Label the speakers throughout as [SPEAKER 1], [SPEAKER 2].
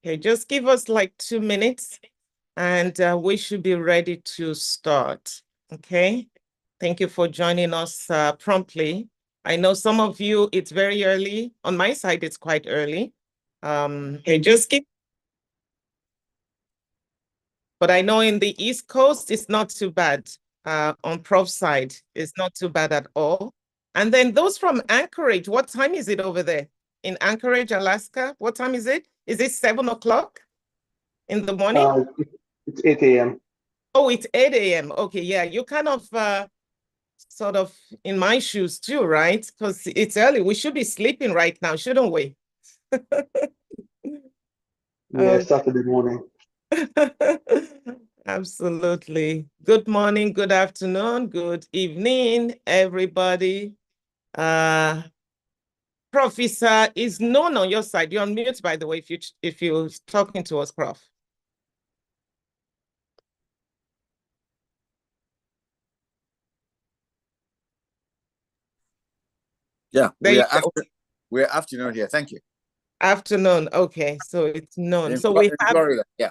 [SPEAKER 1] Okay, just give us like 2 minutes and we should be ready to start. Okay. Thank you for joining us promptly. I know some of you, it's very early. On my side, it's quite early. Okay, just keep. But I know in the East Coast, it's not too bad. On Prof side, it's not too bad at all. And then those from Anchorage, what time is it over there? In Anchorage, Alaska, what time is it? Is it 7 o'clock in the morning?
[SPEAKER 2] It's 8 a.m.
[SPEAKER 1] Oh, it's 8 a.m. Okay, yeah, you kind of sort of in my shoes too, right? Because it's early. We should be sleeping right now, shouldn't we?
[SPEAKER 2] Yeah, Saturday morning.
[SPEAKER 1] Absolutely. Good morning, good afternoon, good evening, everybody. Professor is known on your side. You're on mute, by the way, if you're talking to us, Prof.
[SPEAKER 3] Yeah, we're afternoon here. Thank you.
[SPEAKER 1] Afternoon. Okay, so it's noon.
[SPEAKER 3] In
[SPEAKER 1] so we have
[SPEAKER 3] Florida. Yeah.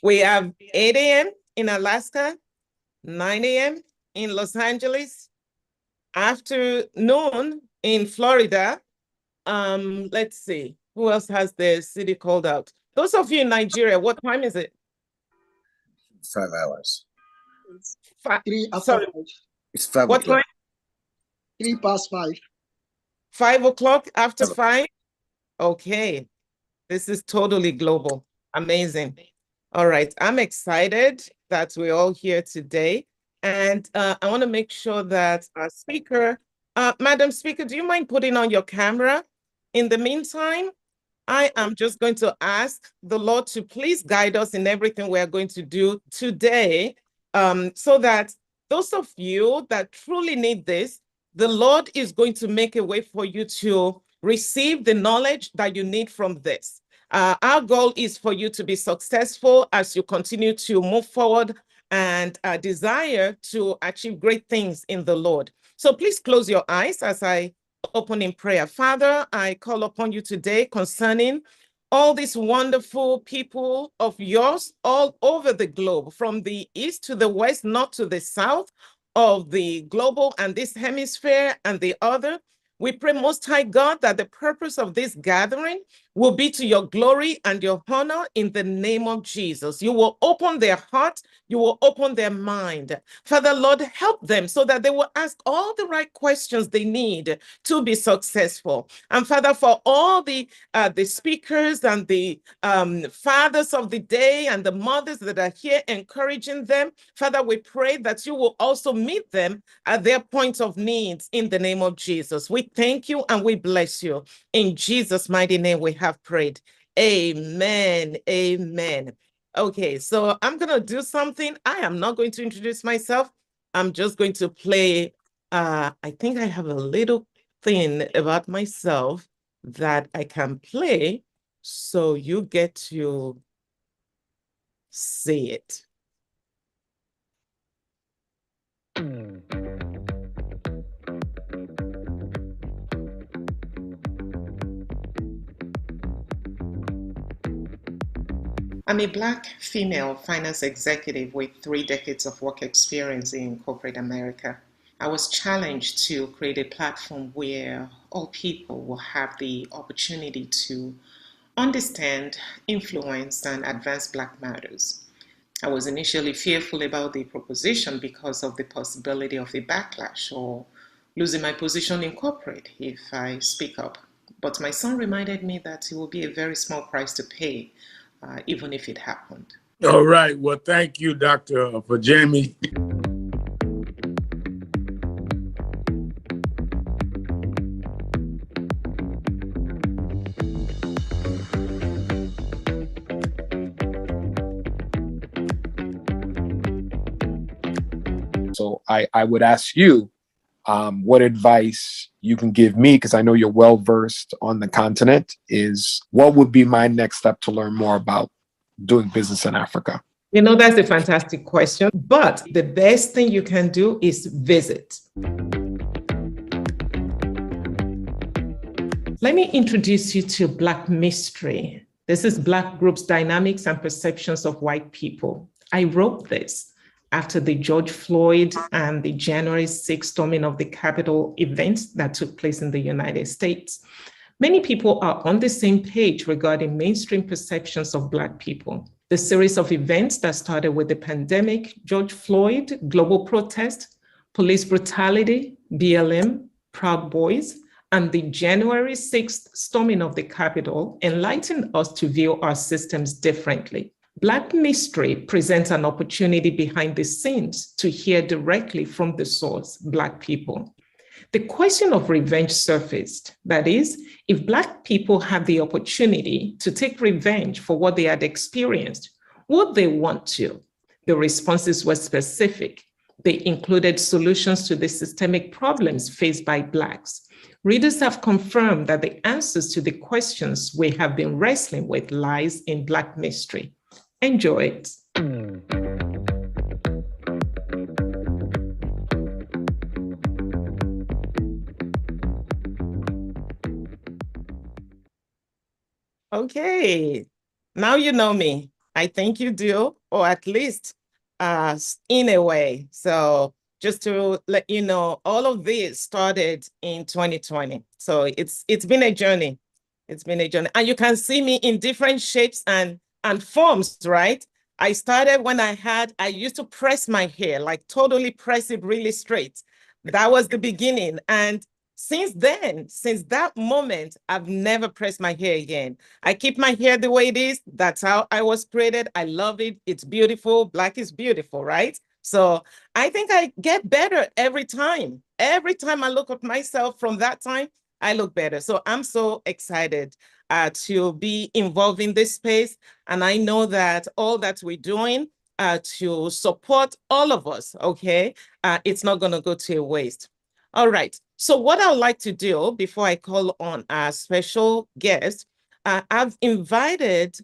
[SPEAKER 1] We have 8 a.m. in Alaska, 9 a.m. in Los Angeles, afternoon in Florida. Let's see, who else has the city called out? Those of you in Nigeria, what time is it?
[SPEAKER 3] 5 hours.
[SPEAKER 1] Sorry.
[SPEAKER 3] It's 5
[SPEAKER 1] what
[SPEAKER 3] o'clock.
[SPEAKER 1] Time?
[SPEAKER 4] 3 past 5.
[SPEAKER 1] 5 o'clock after 5? Okay. This is totally global. Amazing. All right. I'm excited that we're all here today. And I want to make sure that our speaker, Madam Speaker, do you mind putting on your camera? In the meantime, I am just going to ask the Lord to please guide us in everything we're going to do today, so that those of you that truly need this, the Lord is going to make a way for you to receive the knowledge that you need from this. Our goal is for you to be successful as you continue to move forward and desire to achieve great things in the Lord. So please close your eyes as I open in prayer. Father, I call upon you today concerning all these wonderful people of yours all over the globe, from the east to the west, north to the south of the global and this hemisphere and the other. We pray, Most High God, that the purpose of this gathering will be to your glory and your honor in the name of Jesus. You will open their heart, you will open their mind. Father, Lord, help them so that they will ask all the right questions they need to be successful. And Father, for all the speakers and the fathers of the day and the mothers that are here encouraging them, Father, we pray that you will also meet them at their point of needs in the name of Jesus. We thank you and we bless you. In Jesus' mighty name we have prayed. Amen. Amen. Okay, so I'm going to do something. I am not going to introduce myself. I'm just going to play. I think I have a little thing about myself that I can play so you get to see it. I'm a Black female finance executive with 3 decades of work experience in corporate America. I was challenged to create a platform where all people will have the opportunity to understand, influence, and advance Black matters. I was initially fearful about the proposition because of the possibility of a backlash or losing my position in corporate if I speak up. But my son reminded me that it will be a very small price to pay, even if it happened.
[SPEAKER 5] All right. Well, thank you, Dr. Fajemi. So I would ask you what advice you can give me, because I know you're well versed on the continent, is what would be my next step to learn more about doing business in Africa?
[SPEAKER 1] You know, that's a fantastic question, but the best thing you can do is visit. Let me introduce you to Black Mystery. This is Black Groups' Dynamics and Perceptions of White People. I wrote this after the George Floyd and the January 6th storming of the Capitol events that took place in the United States. Many people are on the same page regarding mainstream perceptions of Black people. The series of events that started with the pandemic, George Floyd, global protest, police brutality, BLM, Proud Boys, and the January 6th storming of the Capitol enlightened us to view our systems differently. Black Mystery presents an opportunity behind the scenes to hear directly from the source, Black people. The question of revenge surfaced. That is, if Black people have the opportunity to take revenge for what they had experienced, would they want to? The responses were specific. They included solutions to the systemic problems faced by Blacks. Readers have confirmed that the answers to the questions we have been wrestling with lies in Black Mystery. Enjoy it. Okay, now you know me. I think you do, or at least in a way. So just to let you know, all of this started in 2020. So it's been a journey. It's been a journey. And you can see me in different shapes and forms, right? I started when I used to press my hair, like totally press it really straight. That was the beginning. And since then, since that moment, I've never pressed my hair again. I keep my hair the way it is. That's how I was created. I love it. It's beautiful. Black is beautiful, right? So I think I get better every time. Every time I look at myself from that time, I look better. So I'm so excited to be involved in this space. And I know that all that we're doing to support all of us, okay, it's not going to go to waste. All right. So what I would like to do before I call on our special guest, I've invited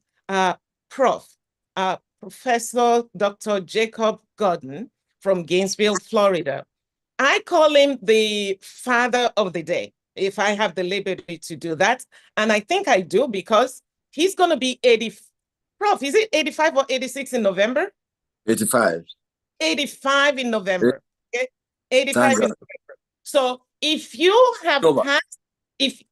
[SPEAKER 1] Professor Dr. Jacob Gordon from Gainesville, Florida. I call him the father of the day, if I have the liberty to do that. And I think I do because he's going to be 80. Prof, is it 85 or 86 in November?
[SPEAKER 3] 85.
[SPEAKER 1] 85 in November. Okay? 85 in November. So if you have passed,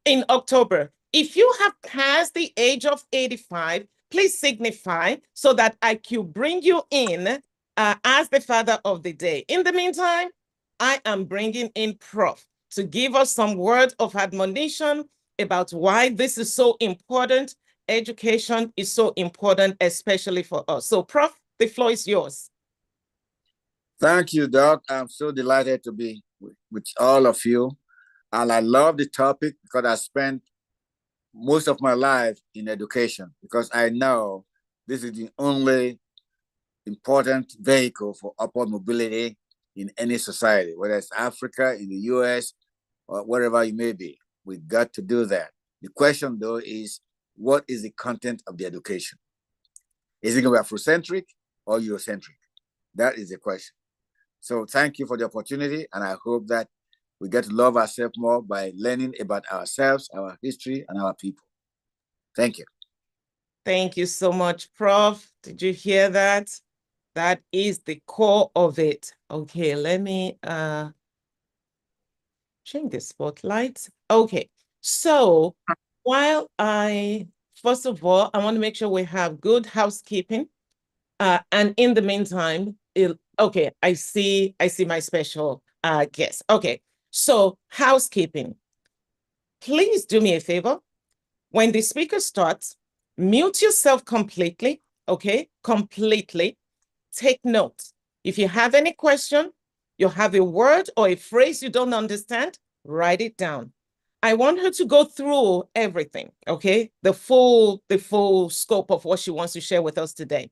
[SPEAKER 1] in October, if you have passed the age of 85, please signify so that I can bring you in as the father of the day. In the meantime, I am bringing in Prof to give us some words of admonition about why this is so important. Education is so important, especially for us. So Prof, the floor is yours.
[SPEAKER 3] Thank you, Doc. I'm so delighted to be with all of you. And I love the topic because I spent most of my life in education because I know this is the only important vehicle for upward mobility in any society, whether it's Africa, in the US, or wherever you may be. We got to do that. The question, though, is what is the content of the education? Is it going to be Afrocentric or Eurocentric? That is the question. So thank you for the opportunity, and I hope that we get to love ourselves more by learning about ourselves, our history, and our people. Thank you.
[SPEAKER 1] Thank you so much, Prof. Did you hear that? That is the core of it. Okay, let me change the spotlight. Okay, so while first of all, I want to make sure we have good housekeeping. And in the meantime, okay, I see my special guest. Okay, so housekeeping. Please do me a favor. When the speaker starts, mute yourself completely, okay? Completely. Take notes. If you have any question, you have a word or a phrase you don't understand, write it down. I want her to go through everything, okay? The full scope of what she wants to share with us today.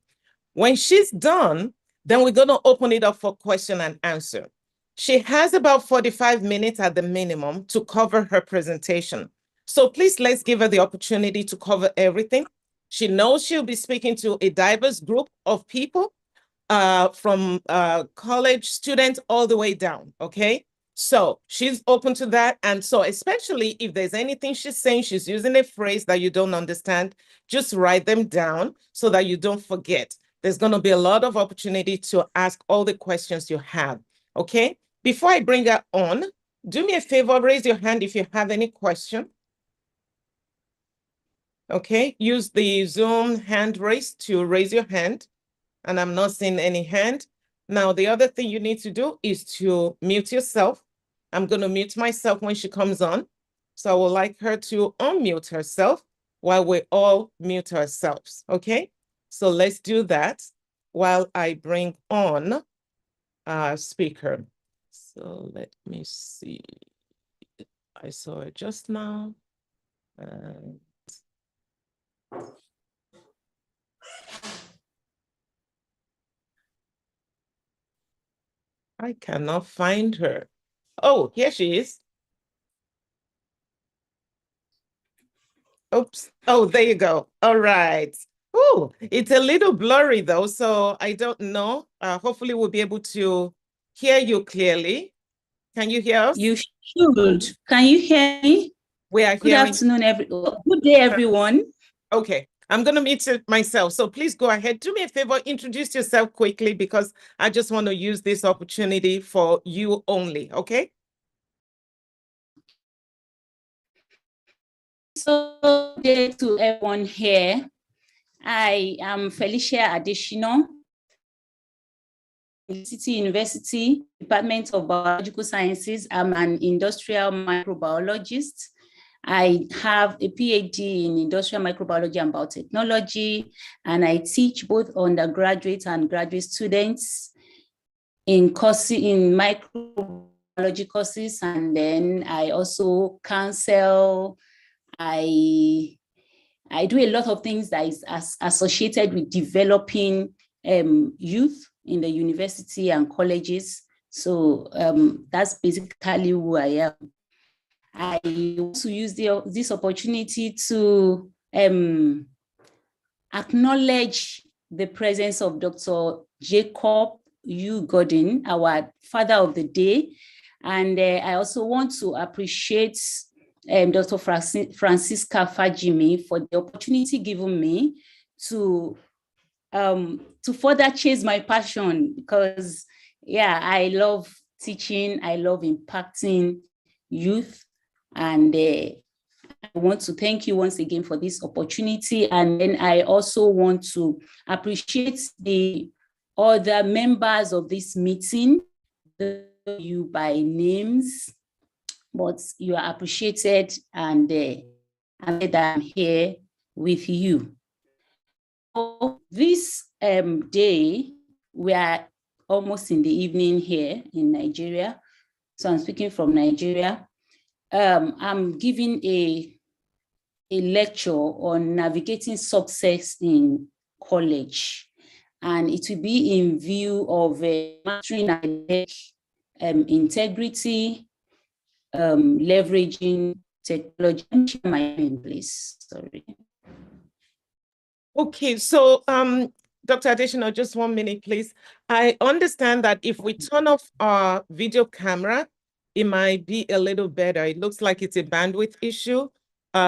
[SPEAKER 1] When she's done, then we're going to open it up for question and answer. She has about 45 minutes at the minimum to cover her presentation. So please, let's give her the opportunity to cover everything. She knows she'll be speaking to a diverse group of people from college students all the way down, okay? So she's open to that. And so especially if there's anything she's saying, she's using a phrase that you don't understand, just write them down so that you don't forget. There's going to be a lot of opportunity to ask all the questions you have. Okay. Before I bring her on, do me a favor, raise your hand if you have any question. Okay. Use the Zoom hand raise to raise your hand. And I'm not seeing any hand. Now, the other thing you need to do is to mute yourself. I'm going to mute myself when she comes on. So I would like her to unmute herself while we all mute ourselves. Okay, so let's do that while I bring on our speaker. So let me see. I saw it just now. I cannot find her. Oh, here she is. Oops. Oh, there you go. All right. Oh, it's a little blurry though, so I don't know. Hopefully we'll be able to hear you clearly. Can you hear us?
[SPEAKER 6] You should. Can you hear me?
[SPEAKER 1] We are
[SPEAKER 6] Good
[SPEAKER 1] hearing.
[SPEAKER 6] afternoon, good day, everyone.
[SPEAKER 1] Okay, I'm going to mute it myself. So please go ahead. Do me a favor, introduce yourself quickly because I just want to use this opportunity for you only. Okay.
[SPEAKER 6] So good day to everyone here. I am Felicia Adeshino, City University, Department of Biological Sciences. I'm an industrial microbiologist. I have a PhD in industrial microbiology and biotechnology, and I teach both undergraduate and graduate students in courses in microbiology courses, and then I also counsel. I do a lot of things that is associated with developing youth in the university and colleges. So that's basically who I am. I also use this opportunity to acknowledge the presence of Dr. Jacob U. Gordon, our Father of the Day. And I also want to appreciate Dr. Francisca Fajimi for the opportunity given me to further chase my passion, because yeah, I love teaching, I love impacting youth, and I want to thank you once again for this opportunity. And then I also want to appreciate the other members of this meeting, you by names, but you are appreciated, and I'm here with you. So this day, we are almost in the evening here in Nigeria. So I'm speaking from Nigeria. I'm giving a lecture on navigating success in college, and it will be in view of mastering academic integrity, leveraging technology. My name, please. Sorry.
[SPEAKER 1] Okay, so Dr. Adeshino, just 1 minute, please. I understand that if we turn off our video camera, it might be a little better. It looks like it's a bandwidth issue.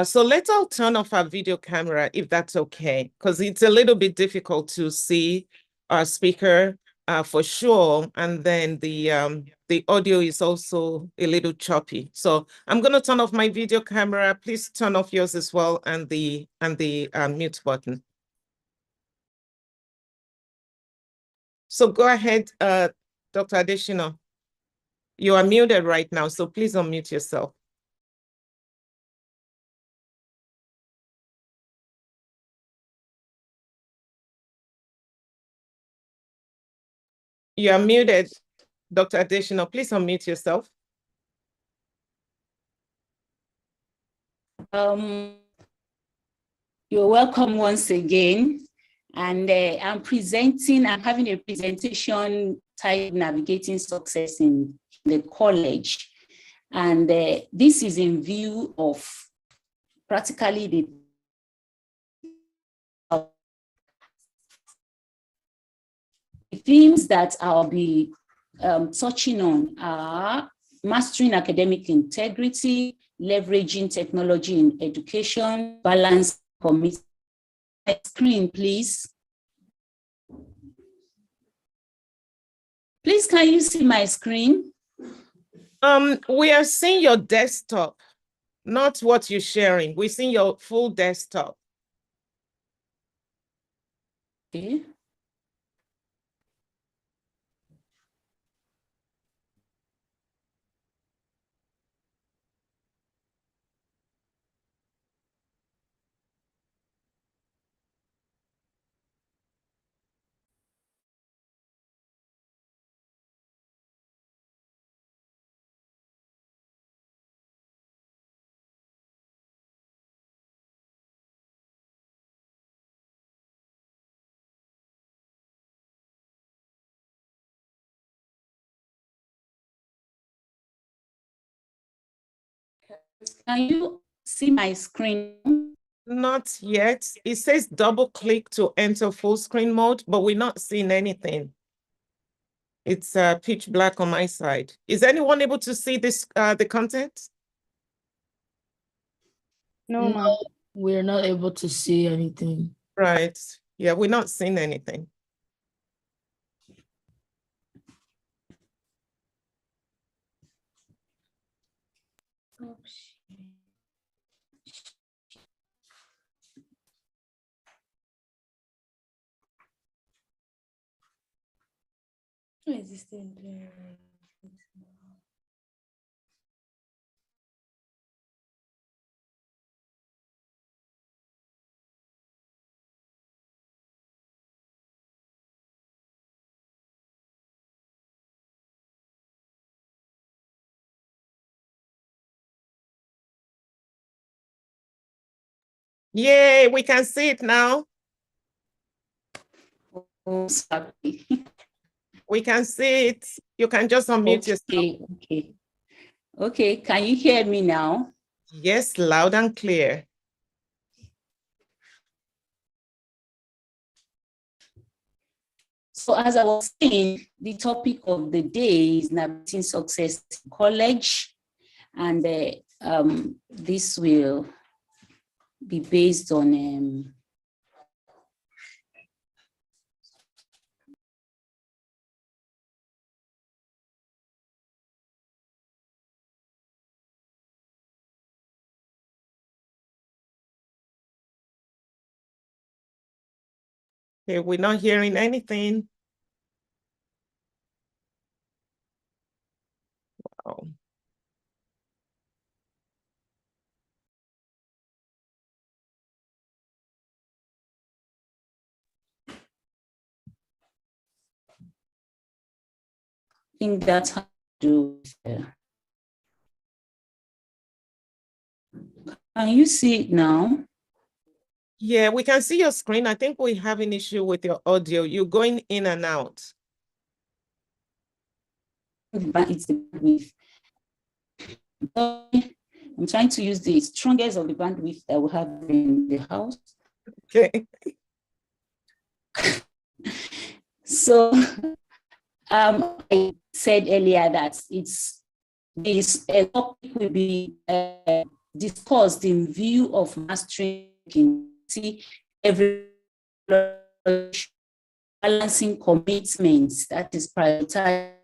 [SPEAKER 1] So let's all turn off our video camera if that's okay, because it's a little bit difficult to see our speaker for sure. And then the audio is also a little choppy. So I'm going to turn off my video camera. Please turn off yours as well, and the mute button. So go ahead, Dr. Adeshino. You are muted right now, so please unmute yourself. You are muted, Dr. Adeshino. Please unmute yourself.
[SPEAKER 6] You're welcome once again. And I'm having a presentation titled Navigating Success in the College. And this is in view of practically the themes that I'll be touching on are mastering academic integrity, leveraging technology in education, balance commitment. Screen, please. Please, can you see my screen?
[SPEAKER 1] We are seeing your desktop, not what you're sharing. We're seeing your full desktop.
[SPEAKER 6] Okay. Can you see my screen?
[SPEAKER 1] Not yet. It says double click to enter full screen mode, but we're not seeing anything. It's pitch black on my side. Is anyone able to see this, the content?
[SPEAKER 7] No, ma'am. We're not able to see anything.
[SPEAKER 1] Right. Yeah, we're not seeing anything. Yay, we can see it now.
[SPEAKER 6] Oh, sorry.
[SPEAKER 1] We can see it. You can just unmute yourself.
[SPEAKER 6] Okay. Okay, can you hear me now?
[SPEAKER 1] Yes, loud and clear.
[SPEAKER 6] So as I was saying, the topic of the day is navigating success in college, and this will be based on
[SPEAKER 1] Okay, we're not hearing anything. Wow.
[SPEAKER 6] I think that's how to do it. Can you see it now?
[SPEAKER 1] Yeah, we can see your screen. I think we have an issue with your audio. You're going in and out.
[SPEAKER 6] It's the bandwidth. I'm trying to use the strongest of the bandwidth that we have in the house.
[SPEAKER 1] Okay.
[SPEAKER 6] So I said earlier that this topic will be discussed in view of mastering every balancing commitments, that is prioritizing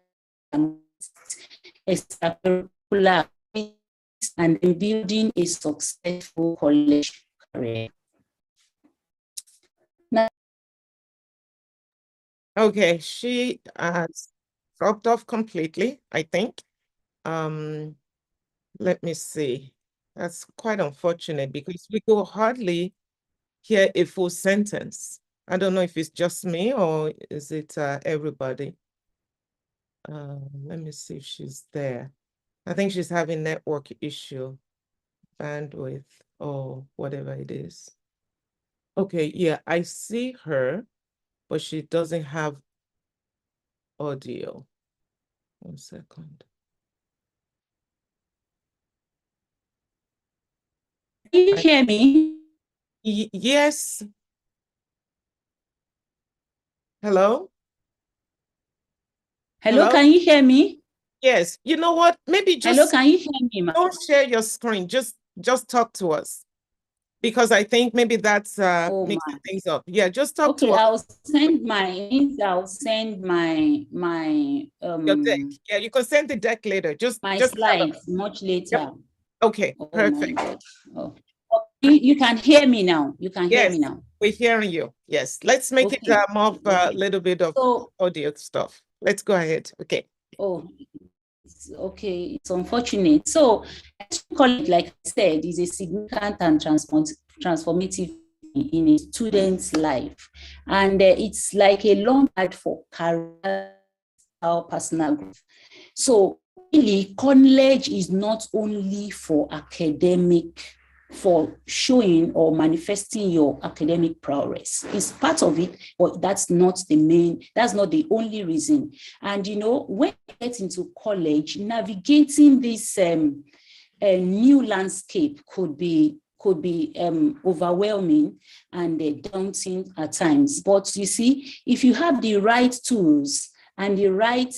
[SPEAKER 6] extracurricular and in building a successful college career. Now,
[SPEAKER 1] Okay, she has dropped off completely, I think. Let me see. That's quite unfortunate because we could hardly hear a full sentence. I don't know if it's just me or is it everybody. Let me see if she's there. I think she's having network issue, bandwidth, or whatever it is. Okay, yeah, I see her, but she doesn't have audio. 1 second.
[SPEAKER 6] can you hear me?
[SPEAKER 1] Yes. Hello?
[SPEAKER 6] Hello, can you hear me?
[SPEAKER 1] Yes. You know what? Maybe
[SPEAKER 6] Hello,
[SPEAKER 1] just
[SPEAKER 6] can you hear me, ma'am?
[SPEAKER 1] don't share your screen. Just talk to us. Because I think maybe that's
[SPEAKER 6] Oh,
[SPEAKER 1] mixing
[SPEAKER 6] my.
[SPEAKER 1] things up. Yeah, just talk
[SPEAKER 6] Okay,
[SPEAKER 1] to us.
[SPEAKER 6] I'll send my
[SPEAKER 1] Your deck. Yeah, you can send the deck later. Just tell us.
[SPEAKER 6] slides much later.
[SPEAKER 1] Okay,
[SPEAKER 6] Oh,
[SPEAKER 1] perfect.
[SPEAKER 6] my God. Oh. You can hear me now. You can hear
[SPEAKER 1] Yes,
[SPEAKER 6] me now.
[SPEAKER 1] we're hearing you. Yes, let's make it
[SPEAKER 6] Okay.
[SPEAKER 1] more of a little bit of
[SPEAKER 6] So,
[SPEAKER 1] audio stuff. Let's go ahead. Okay.
[SPEAKER 6] oh, okay, it's unfortunate. So, college, like I said, is a significant and transformative in a student's life, and it's like a long path for career or personal growth. So, really, college is not only for for showing or manifesting your academic prowess. It's part of it, but that's not the only reason. And when you get into college, navigating this new landscape could be overwhelming and daunting at times. But you see, if you have the right tools and the right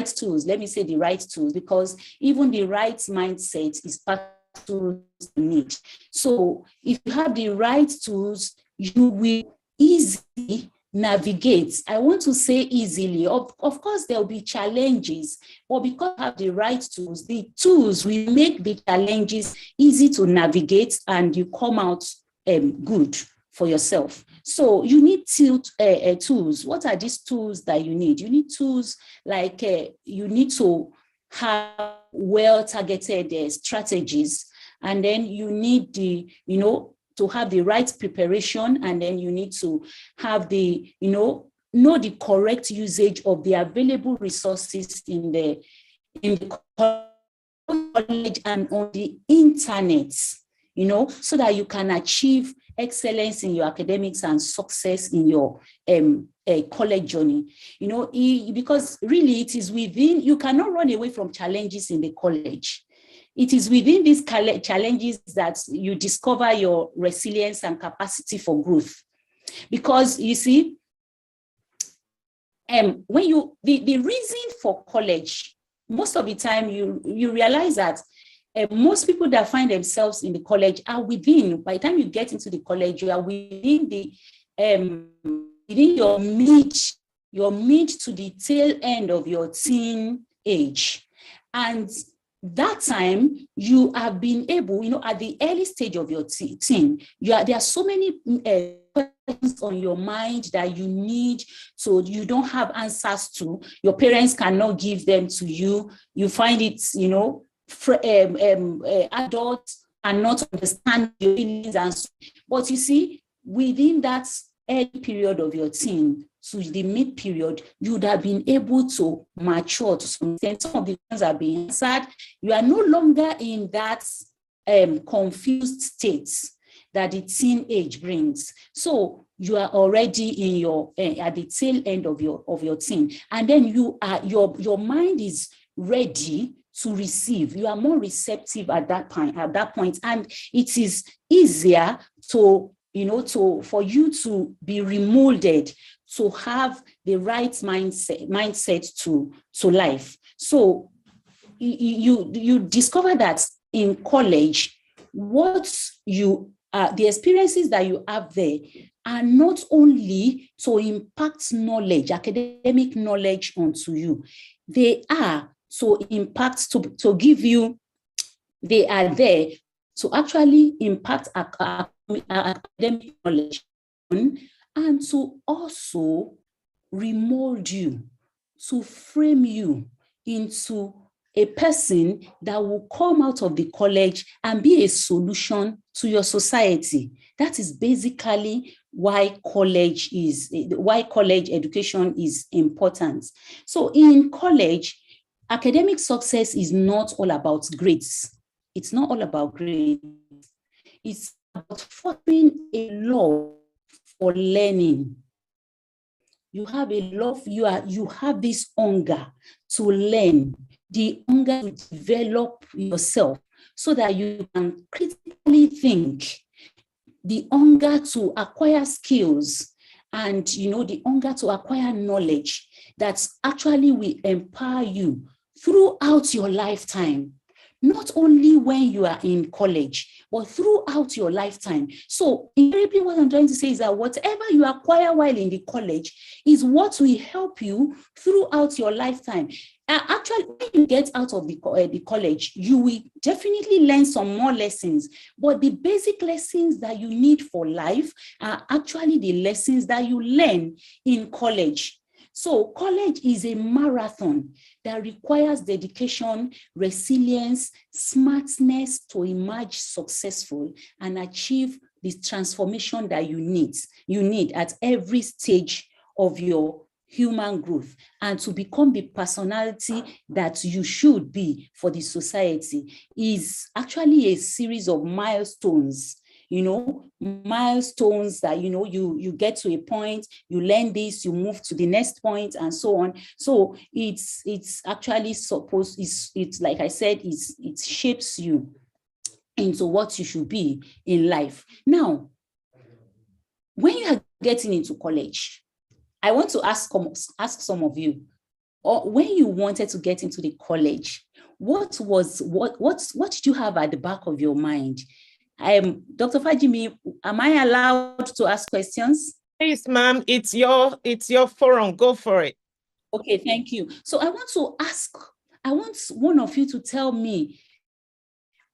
[SPEAKER 6] tools, let me say the right tools, because even the right mindset is part tools you need. So if you have the right tools, you will easily navigate. I want to say easily. Of course, there will be challenges, but because you have the right tools, the tools will make the challenges easy to navigate, and you come out good for yourself. So you need tools. What are these tools that you need? You need tools like you need to have well-targeted strategies, and then you need to have the right preparation, and then you need to have know the correct usage of the available resources in the college and on the internet, so that you can achieve excellence in your academics and success in your college journey. Because really it is within, you cannot run away from challenges in the college. It is within these challenges that you discover your resilience and capacity for growth. Because you see, when the reason for college, most of the time you realize that most people that find themselves in the college are within, by the time you get into the college, you are within within your mid to the tail end of your teen age. And that time you have been able, at the early stage of your teen, there are so many questions on your mind that you need, so you don't have answers to. Your parents cannot give them to you. You find it, adults cannot understand your feelings, but you see, within that early period of your teen to the mid period, you would have been able to mature to some extent. Some of the things are being answered. You are no longer in that confused state that the teen age brings. So you are already in your at the tail end of your teen, and then your mind is ready to receive. You are more receptive at that point, and it is easier for you to be remolded, to have the right mindset to life. So you discover that in college, the experiences that you have there are not only to impact knowledge, academic knowledge onto you. They are to impact, to give you, they are there to actually impact academic knowledge, and to also remold you, to frame you into a person that will come out of the college and be a solution to your society. That is basically why college education is important. So in college, academic success is not all about grades. It's not all about grades. It's about fostering a love for learning. You have a love, you have this hunger to learn, the hunger to develop yourself so that you can critically think, the hunger to acquire skills, and the hunger to acquire knowledge that actually will empower you throughout your lifetime, not only when you are in college, but throughout your lifetime. So invariably what I'm trying to say is that whatever you acquire while in the college is what will help you throughout your lifetime. Actually, when you get out of the college, you will definitely learn some more lessons, but the basic lessons that you need for life are actually the lessons that you learn in college. So college is a marathon that requires dedication, resilience, smartness to emerge successful and achieve the transformation that you need at every stage of your human growth, and to become the personality that you should be for the society is actually a series of milestones. Milestones that, you get to a point, you learn this, you move to the next point, and so on. So it's actually it's like I said, it shapes you into what you should be in life. Now, when you are getting into college, I want to ask some of you, or when you wanted to get into the college, what did you have at the back of your mind? Dr. Fajimi, am I allowed to ask questions?
[SPEAKER 1] Please, ma'am, it's your forum. Go for it.
[SPEAKER 6] Okay, thank you. So I want one of you to tell me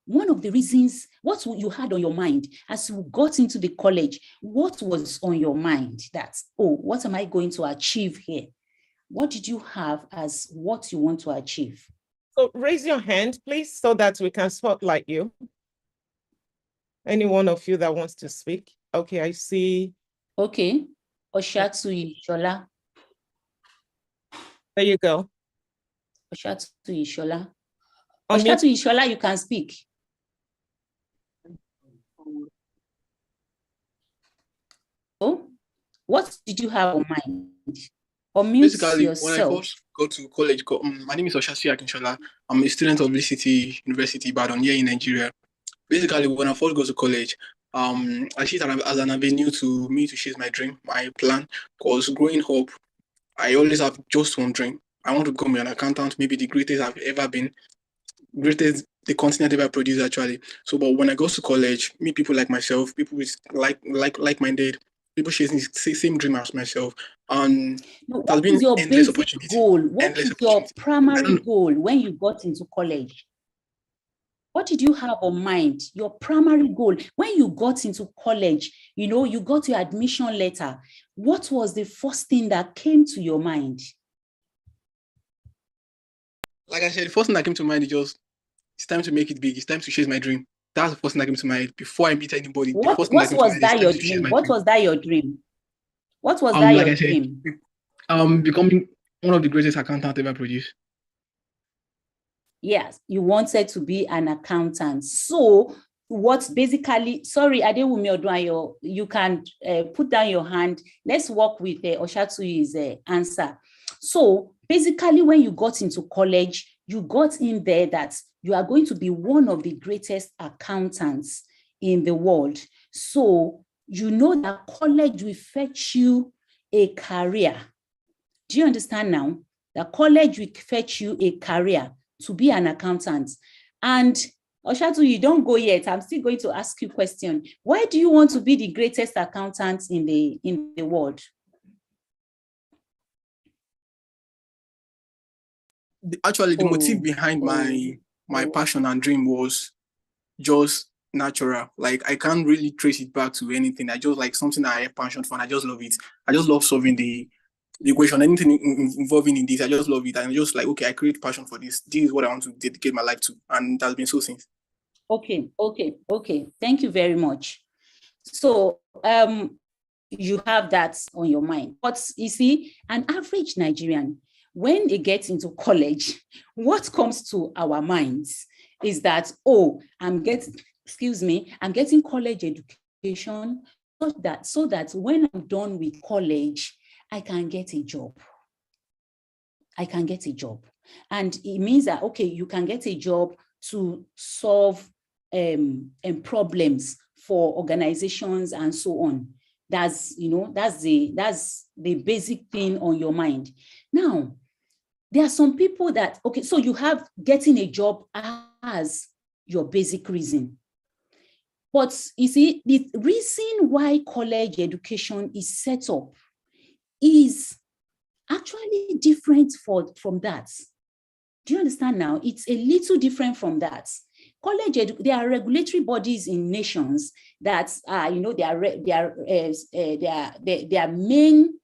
[SPEAKER 6] one of the reasons, what you had on your mind as you got into the college. What was on your mind that, what am I going to achieve here? What did you have as what you want to achieve?
[SPEAKER 1] So raise your hand, please, so that we can spotlight you. Any one of you that wants to speak? Okay, I see.
[SPEAKER 6] Okay, Oshatu Ishola.
[SPEAKER 1] There you go.
[SPEAKER 6] Oshatu Ishola. Oshatu Ishola, you can speak. Oh, what did you have in mind? Or
[SPEAKER 8] Basically,
[SPEAKER 6] yourself.
[SPEAKER 8] when I first go to college, my name is Oshatu Akinshola. I'm a student of Lee City University, Ibadan, here in Nigeria. Basically, when I first go to college, I see it as an avenue to me to chase my dream, my plan. Because growing up, I always have just one dream. I want to become an accountant, maybe the greatest I've ever been, greatest the continent ever produced, actually. So, but when I go to college, meet people like myself, people with like-minded, people chasing the same dream as myself. And
[SPEAKER 6] what is your basic goal? What is your primary goal when you got into college? What did you have in mind? Your primary goal when you got into college, you got your admission letter. What was the first thing that came to your mind?
[SPEAKER 8] Like I said, the first thing that came to mind is just, it's time to make it big. It's time to chase my dream. That's the first thing that came to mind before I meet anybody.
[SPEAKER 6] What was that your dream? What was that your dream? What was that your dream?
[SPEAKER 8] Becoming one of the greatest accountants ever produced.
[SPEAKER 6] Yes, you wanted to be an accountant. So what basically, sorry, Adewumi Odunayo, you can put down your hand. Let's work with Oshatu's answer. So basically, when you got into college, you got in there that you are going to be one of the greatest accountants in the world. So you know that college will fetch you a career. Do you understand now? That college will fetch you a career to be an accountant. And Oshatu, you don't go yet. I'm still going to ask you a question. Why do you want to be the greatest accountant in the world?
[SPEAKER 8] Actually, the motive behind my passion and dream was just natural. Like, I can't really trace it back to anything. I just like something that I have passion for, and I just love it. I just love solving the equation, anything involving in this. I just love it. And I'm just like, okay, I create passion for this. This is what I want to dedicate my life to. And it has been so since.
[SPEAKER 6] Okay. Thank you very much. So you have that on your mind. But you see, an average Nigerian, when they get into college, what comes to our minds is that, I'm getting college education so that when I'm done with college, I can get a job. And it means that, okay, you can get a job to solve problems for organizations and so on. That's the basic thing on your mind. Now, there are some people that, okay, so you have getting a job as your basic reason. But you see, the reason why college education is set up is actually different from that. Do you understand now? It's a little different from that. There are regulatory bodies in nations that their main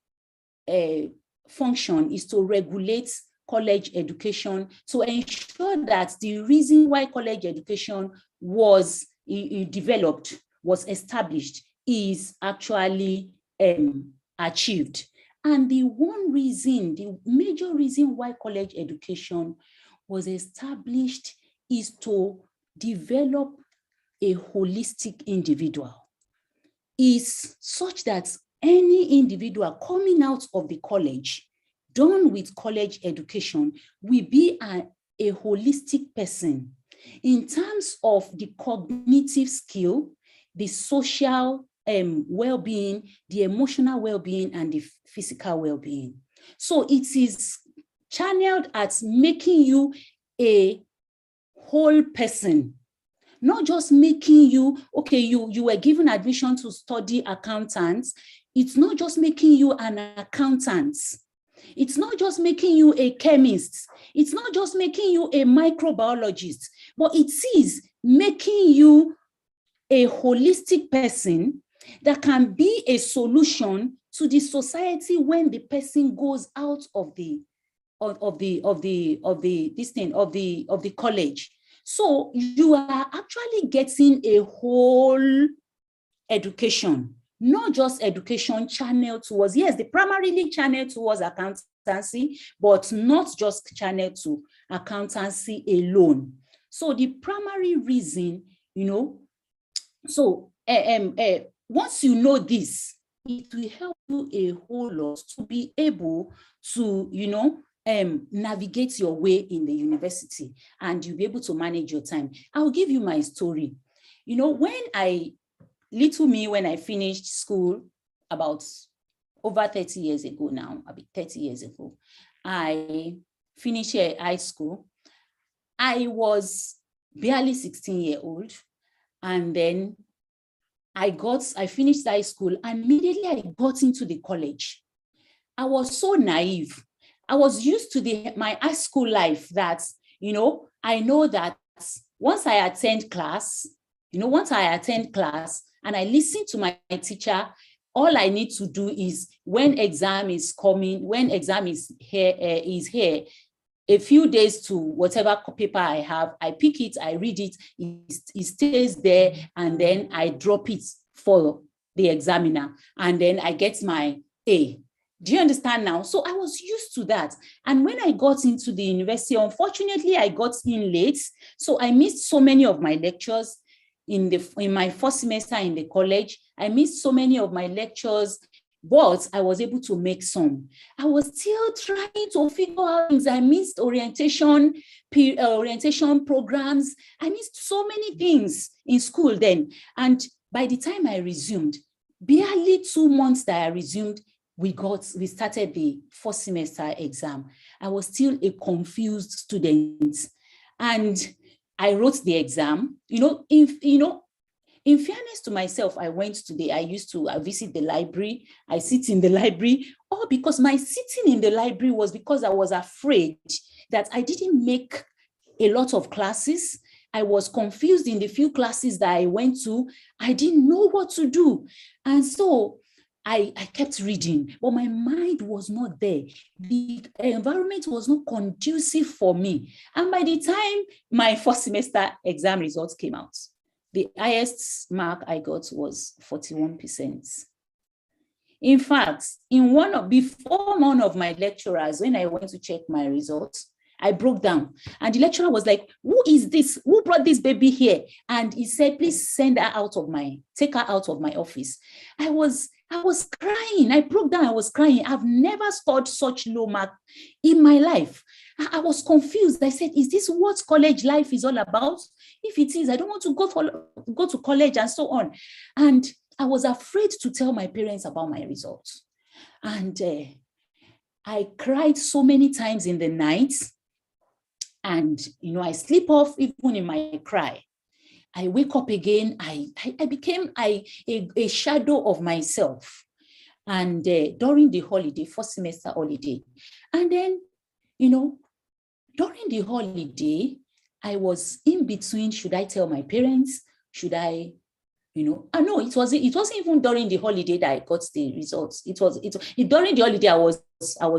[SPEAKER 6] function is to regulate college education, to ensure that the reason why college education was developed, was established, is actually achieved. And the major reason why college education was established is to develop a holistic individual. Is such that any individual coming out of the college, done with college education, will be a holistic person in terms of the cognitive skill, the social well-being, the emotional well-being, and the physical well-being. So it is channeled at making you a whole person, not just making you, okay, you were given admission to study accountants. It's not just making you an accountant. It's not just making you a chemist. It's not just making you a microbiologist, but it is making you a holistic person that can be a solution to the society when the person goes out of the college. So you are actually getting a whole education, not just education channel towards, yes, the primarily channel towards accountancy, but not just channel to accountancy alone. So the primary reason, so once you know this, it will help you a whole lot to be able to, navigate your way in the university, and you'll be able to manage your time. I'll give you my story. When I finished school about over 30 years ago now, about 30 years ago, I finished high school. I was barely 16-year-old, and then I finished high school, and immediately I got into the college. I was so naive. I was used to my high school life that, I know that once I attend class and I listen to my teacher, all I need to do is when exam is here, a few days to whatever paper I have, I pick it, I read it, it stays there, and then I drop it for the examiner, and then I get my A. Do you understand now? So I was used to that. And when I got into the university, unfortunately, I got in late. So I missed so many of my lectures in my first semester in the college. I missed so many of my lectures, but I was able to make some. I was still trying to figure out things. I missed orientation programs. I missed so many things in school then. And by the time I resumed, barely 2 months that I resumed, we started the first semester exam. I was still a confused student, and I wrote the exam. In fairness to myself, I used to visit the library. I sit in the library, all because my sitting in the library was because I was afraid that I didn't make a lot of classes. I was confused in the few classes that I went to. I didn't know what to do. And so I kept reading, but my mind was not there. The environment was not conducive for me. And by the time my first semester exam results came out, the highest mark I got was 41%. In fact, before one of my lecturers, when I went to check my results, I broke down, and the lecturer was like, "Who is this? Who brought this baby here?" And he said, "Please take her out of my office." I was crying. I broke down. I was crying. I've never scored such low mark in my life. I was confused. I said, "Is this what college life is all about? If it is, I don't want to go to college," and so on. And I was afraid to tell my parents about my results. And I cried so many times in the night, and I sleep off even in my cry. I wake up again. I became a shadow of myself. And during the holiday, first semester holiday, and then during the holiday, I was in between. Should I tell my parents? Should I? No, it wasn't even during the holiday that I got the results. It during the holiday I was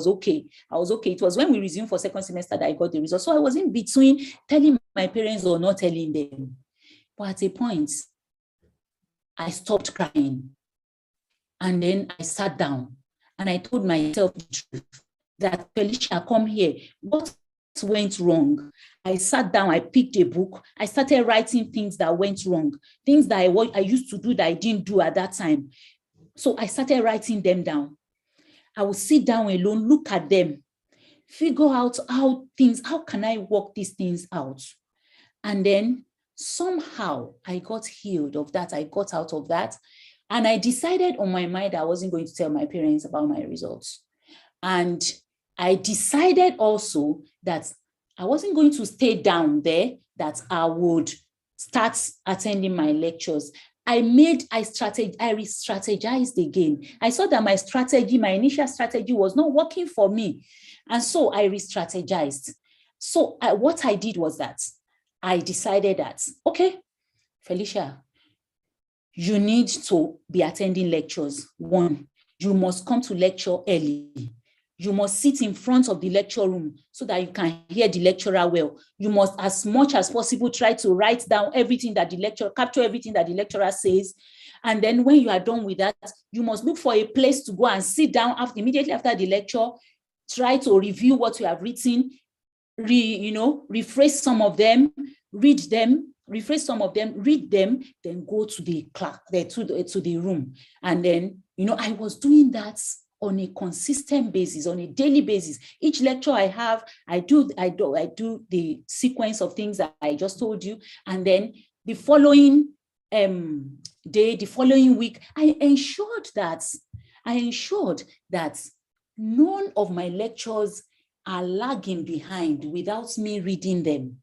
[SPEAKER 6] okay. I was okay. It was when we resumed for second semester that I got the results. So I was in between telling my parents or not telling them. But at a point, I stopped crying. And then I sat down and I told myself the truth that, Felicia, come here. What went wrong? I sat down, I picked a book, I started writing things that went wrong, things that I used to do that I didn't do at that time. So I started writing them down. I would sit down alone, look at them, figure out how can I work these things out? And then somehow I got healed of that. I got out of that. And I decided on my mind I wasn't going to tell my parents about my results. And I decided also that I wasn't going to stay down there, that I would start attending my lectures. I re-strategized again. I saw that my initial strategy was not working for me. And so I re-strategized. So what I did was that I decided that, okay, Felicia, you need to be attending lectures. 1, you must come to lecture early. You must sit in front of the lecture room so that you can hear the lecturer well. You must, as much as possible, try to write down everything that capture everything that the lecturer says. And then when you are done with that, you must look for a place to go and sit down immediately after the lecture, try to review what you have written, rephrase some of them, read them, rephrase some of them, read them, then go to the class, to the room. And then, I was doing that on a consistent basis, on a daily basis. Each lecture I have, I do the sequence of things that I just told you. And then the following day, the following week, I ensured that none of my lectures are lagging behind without me reading them.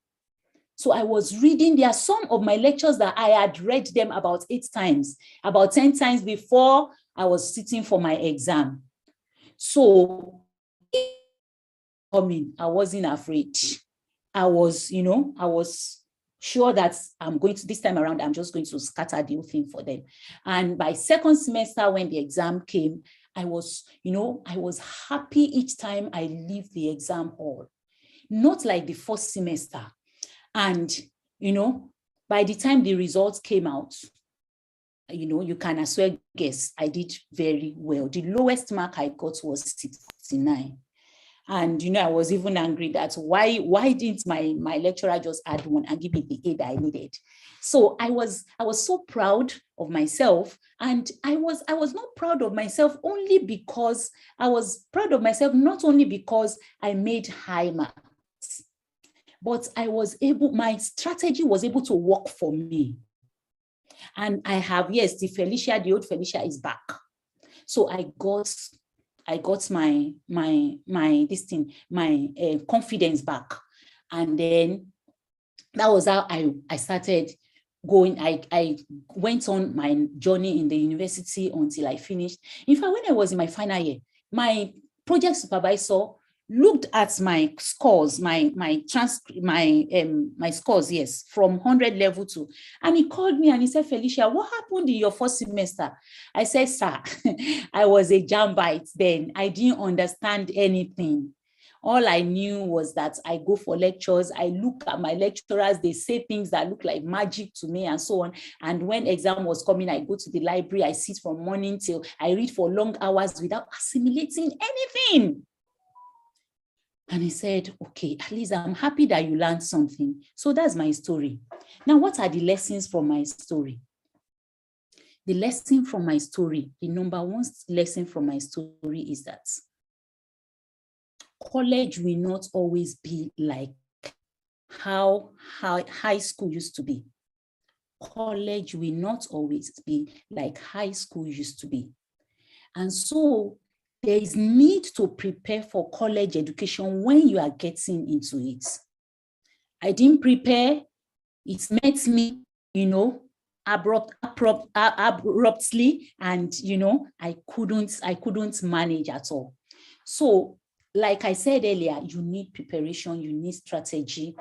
[SPEAKER 6] So I was reading. There are some of my lectures that I had read them about 8 times, about 10 times before I was sitting for my exam. So I wasn't afraid. I was sure that this time around, I'm just going to scatter the whole thing for them. And by second semester, when the exam came, I was happy each time I leave the exam hall. Not like the first semester. And, by the time the results came out, you can as well guess I did very well. The lowest mark I got was 69. And, I was even angry that why didn't my lecturer just add 1 and give me the A that I needed? So I was so proud of myself. And I was not proud of myself only because I was proud of myself, not only because I made high marks, but my strategy was able to work for me. And I have, yes, the old Felicia is back. So I got my confidence back. And then that was how I started going. I went on my journey in the university until I finished. In fact, when I was in my final year, my project supervisor looked at my scores, my scores, yes, from 100 level 2. And he called me and he said, Felicia, what happened in your first semester? I said, sir, I was a jambite then. I didn't understand anything. All I knew was that I go for lectures, I look at my lecturers, they say things that look like magic to me and so on. And when exam was coming, I go to the library, I sit from morning till I read for long hours without assimilating anything. And he said, okay, at least I'm happy that you learned something. So that's my story. Now, what are the lessons from my story? The lesson from my story, the number 1 lesson from my story is that college will not always be like how high school used to be. College will not always be like high school used to be. And so there is need to prepare for college education when you are getting into it. I didn't prepare. It met me, abruptly, and I couldn't manage at all. So, like I said earlier, you need preparation, you need strategy,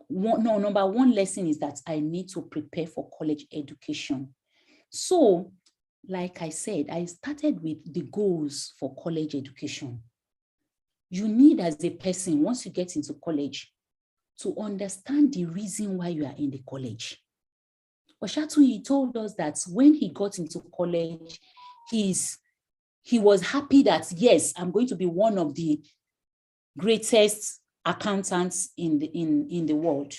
[SPEAKER 6] number one lesson is that I need to prepare for college education. So, like I said, I started with the goals for college education. You need, as a person, once you get into college, to understand the reason why you are in the college. Oshatuyi told us that when he got into college, he was happy that, yes, I'm going to be one of the greatest accountants in the world.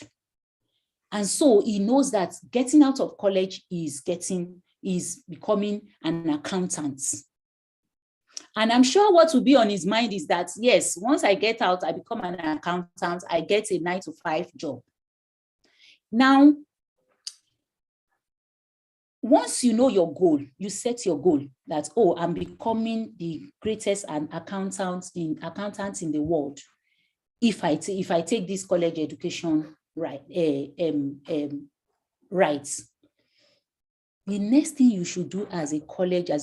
[SPEAKER 6] And so he knows that getting out of college is becoming an accountant. And I'm sure what will be on his mind is that, yes, once I get out, I become an accountant, I get a 9-to-5 job. Now, once you know your goal, you set your goal that, oh, I'm becoming the greatest accountant in the world if I take this college education right. The next thing you should do as a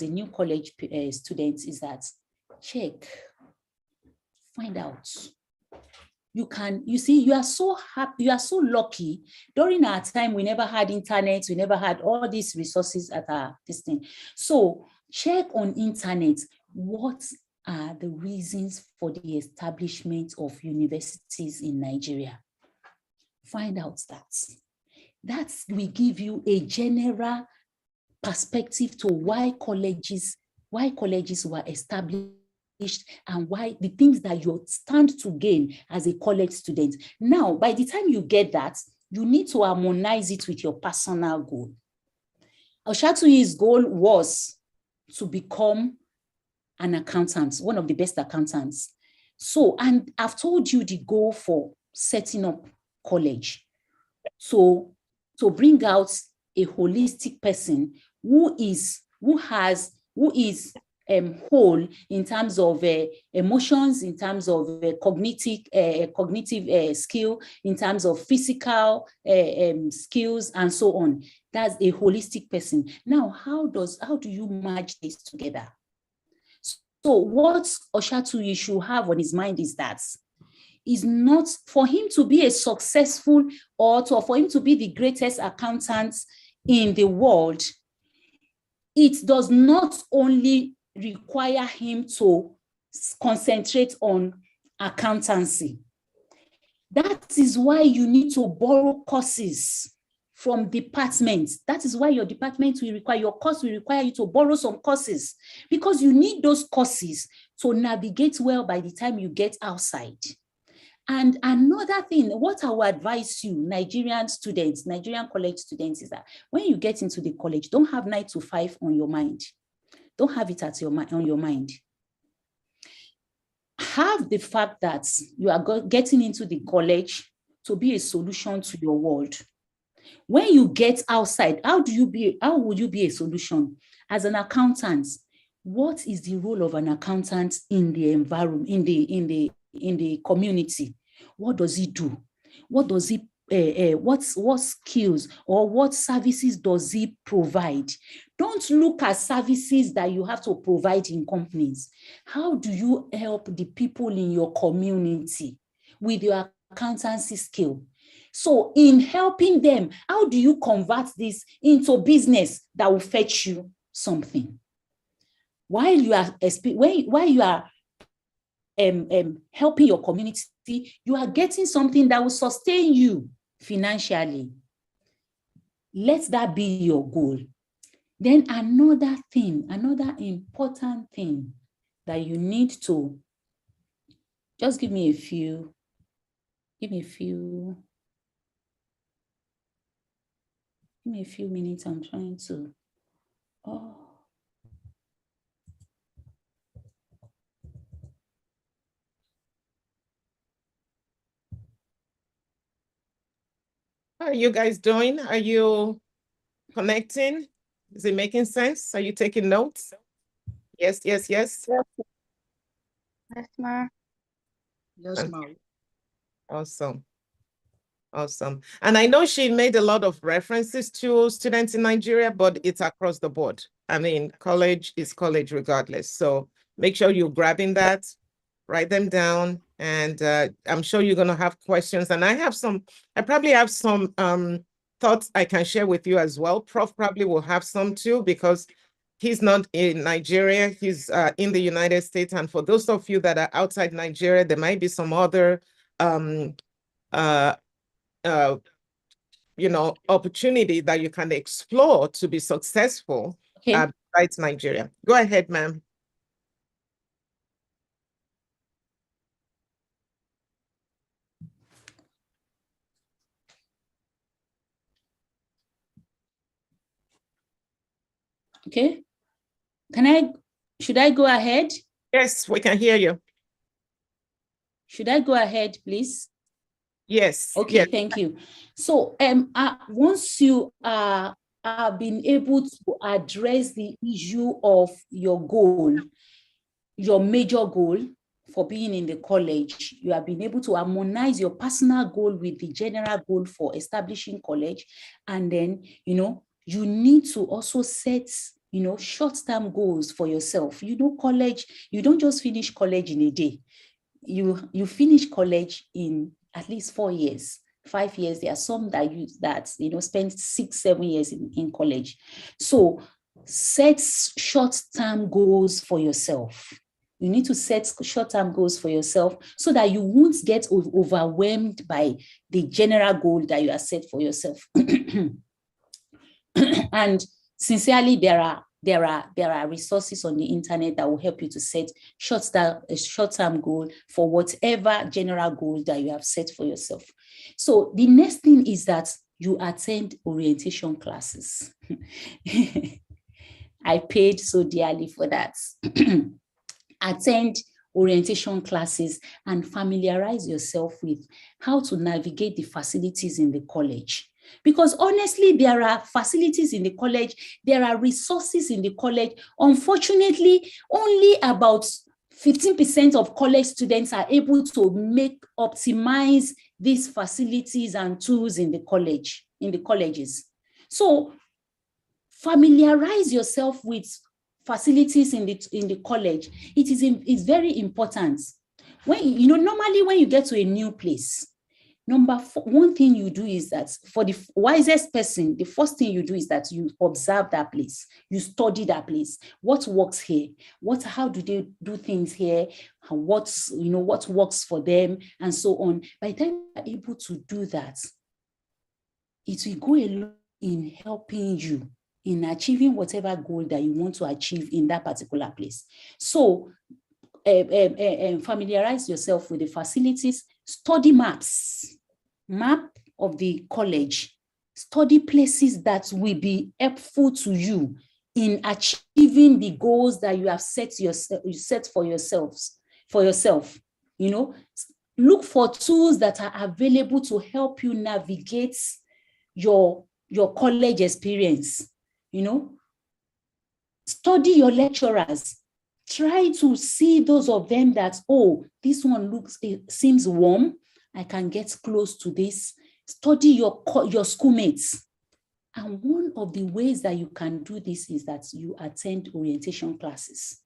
[SPEAKER 6] new college student is that check, find out. You are so happy, you are so lucky. During our time, we never had internet, we never had all these resources at our thing. So check on internet, what are the reasons for the establishment of universities in Nigeria? Find out that. That will give you a general perspective to why colleges were established and why the things that you stand to gain as a college student. Now, by the time you get that, you need to harmonize it with your personal goal. Oshatuyi's goal was to become an accountant, one of the best accountants. So, and I've told you the goal for setting up college. So, to bring out a holistic person who is whole in terms of emotions, in terms of cognitive skill, in terms of physical skills, and so on. That's a holistic person. Now, how do you merge this together? So what Oshatuyi should have on his mind is that is not for him to be a successful for him to be the greatest accountant in the world. It does not only require him to concentrate on accountancy. That is why you need to borrow courses from departments. That is why your department will require, your course will require you to borrow some courses, because you need those courses to navigate well by the time you get outside. And another thing, what I will advise you, Nigerian college students, is that when you get into the college, don't have 9 to 5 on your mind. Don't have it on your mind. Have the fact that you are getting into the college to be a solution to your world. When you get outside, how would you be a solution? As an accountant, what is the role of an accountant in the environment, in the community? What does he do? What does he what skills or what services does he provide? Don't look at services that you have to provide in companies. How do you help the people in your community with your accountancy skill? So in helping them, how do you convert this into business that will fetch you something? While you are helping your community, you are getting something that will sustain you financially. Let that be your goal. Then another important thing that you need to, just give me a few minutes. I'm trying to,
[SPEAKER 1] How are you guys doing? Are you connecting? Is it making sense? Are you taking notes? Yes, yes, yes.
[SPEAKER 9] Yes, ma'am.
[SPEAKER 4] Yes, ma'am.
[SPEAKER 1] Awesome. Awesome. And I know she made a lot of references to students in Nigeria, but it's across the board. I mean, college is college regardless. So make sure you're grabbing that, write them down, and I'm sure you're going to have questions. And I probably have some thoughts I can share with you as well. Prof probably will have some too, because he's not in Nigeria, he's in the United States. And for those of you that are outside Nigeria, there might be some other opportunity that you can explore to be successful besides Nigeria. Go ahead, ma'am.
[SPEAKER 6] Okay. Should I go ahead?
[SPEAKER 1] Yes, we can hear you.
[SPEAKER 6] Should I go ahead, please?
[SPEAKER 1] Yes.
[SPEAKER 6] Okay,
[SPEAKER 1] yes.
[SPEAKER 6] Thank you. So once you have been able to address the issue of your goal, your major goal for being in the college, you have been able to harmonize your personal goal with the general goal for establishing college. And then, you need to also set, short-term goals for yourself. College, you don't just finish college in a day. You finish college in at least 4 years, 5 years. There are some that spend 6-7 years in college. So set short-term goals for yourself. You need to set short-term goals for yourself so that you won't get overwhelmed by the general goal that you have set for yourself. And sincerely, there are resources on the internet that will help you to set a short-term goal for whatever general goal that you have set for yourself. So the next thing is that you attend orientation classes. I paid so dearly for that. Attend orientation classes and familiarize yourself with how to navigate the facilities in the college. Because honestly, there are facilities in the college, there are resources in the college. Unfortunately, only about 15% of college students are able to optimize these facilities and tools in the colleges. So familiarize yourself with facilities in the college. It's very important. Normally when you get to a new place, one thing you do is that for the wisest person, the first thing you do is that you observe that place, you study that place. What works here? How do they do things here? What works for them, and so on. By the time you're able to do that, it will go a long in helping you in achieving whatever goal that you want to achieve in that particular place. So familiarize yourself with the facilities, study map of the college, study places that will be helpful to you in achieving the goals that you have set for yourself. Look for tools that are available to help you navigate your college experience. Study your lecturers. Try to see those of them that, this one seems warm. I can get close to this. Study your schoolmates. And one of the ways that you can do this is that you attend orientation classes.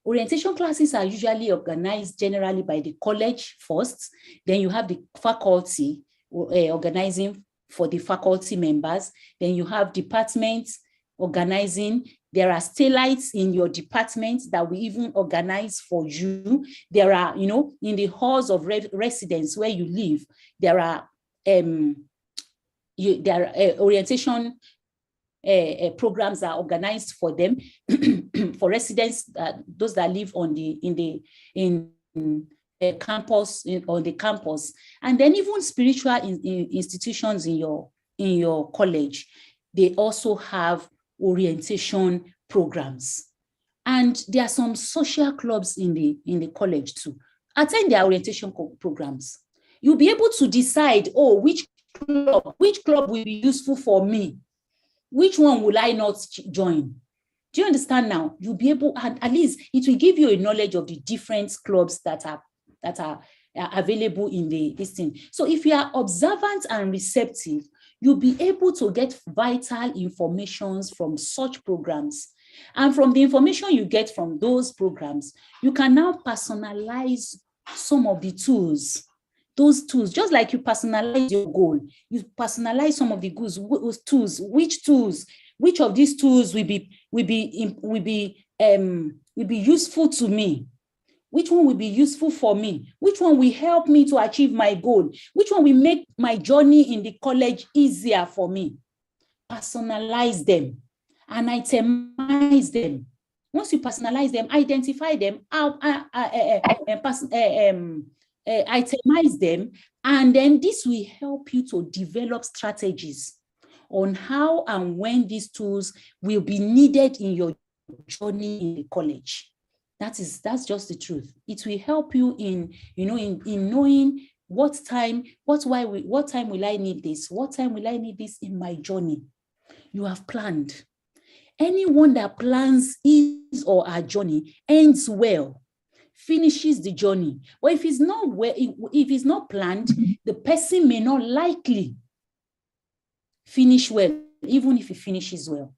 [SPEAKER 6] Orientation classes are usually organized generally by the college first. Then you have the faculty organizing for the faculty members. Then you have departments organizing. There are stylites in your department that we even organize for you. There are, in the halls of residence where you live, there are orientation programs are organized for them for residents, those that live on the campus, on the campus, and then even spiritual institutions in your college, they also have orientation programs. And there are some social clubs in the college too. Attend their orientation programs. You'll be able to decide, which club will be useful for me? Which one will I not join? Do you understand now? You'll be able, at least it will give you a knowledge of the different clubs that are available in this thing. So if you are observant and receptive, you'll be able to get vital informations from such programs. And from the information you get from those programs, you can now personalize some of the tools. Those tools, just like you personalize your goal, you personalize some of the tools. Which of these tools will be useful to me? Which one will be useful for me? Which one will help me to achieve my goal? Which one will make my journey in the college easier for me? Personalize them and itemize them. Once you personalize them, identify them, itemize them, and then this will help you to develop strategies on how and when these tools will be needed in your journey in the college. That's just the truth. It will help you in knowing what time will I need this? What time will I need this in my journey? You have planned. Anyone that plans his or her journey ends well, finishes the journey. But if it's not planned, the person may not likely finish well, even if he finishes well.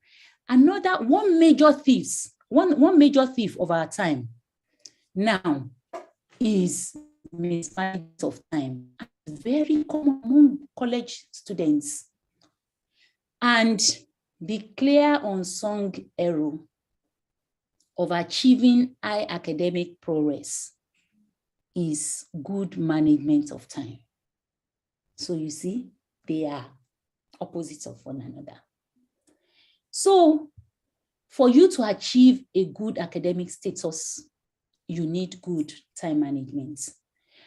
[SPEAKER 6] One major thief of our time now is mismanagement of time. Very common among college students. And the clear unsung hero of achieving high academic progress is good management of time. So you see, they are opposites of one another. So for you to achieve a good academic status, you need good time management.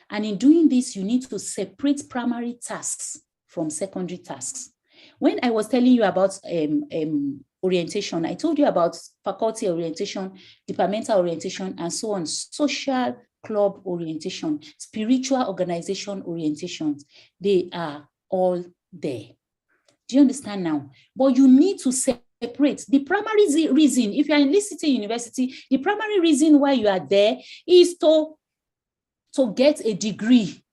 [SPEAKER 6] And in doing this, you need to separate primary tasks from secondary tasks. When I was telling you about orientation, I told you about faculty orientation, departmental orientation, and so on, social club orientation, spiritual organization orientations. They are all there. Do you understand now? But you need to separate. The primary reason, if you are in Lee City University, the primary reason why you are there is to get a degree.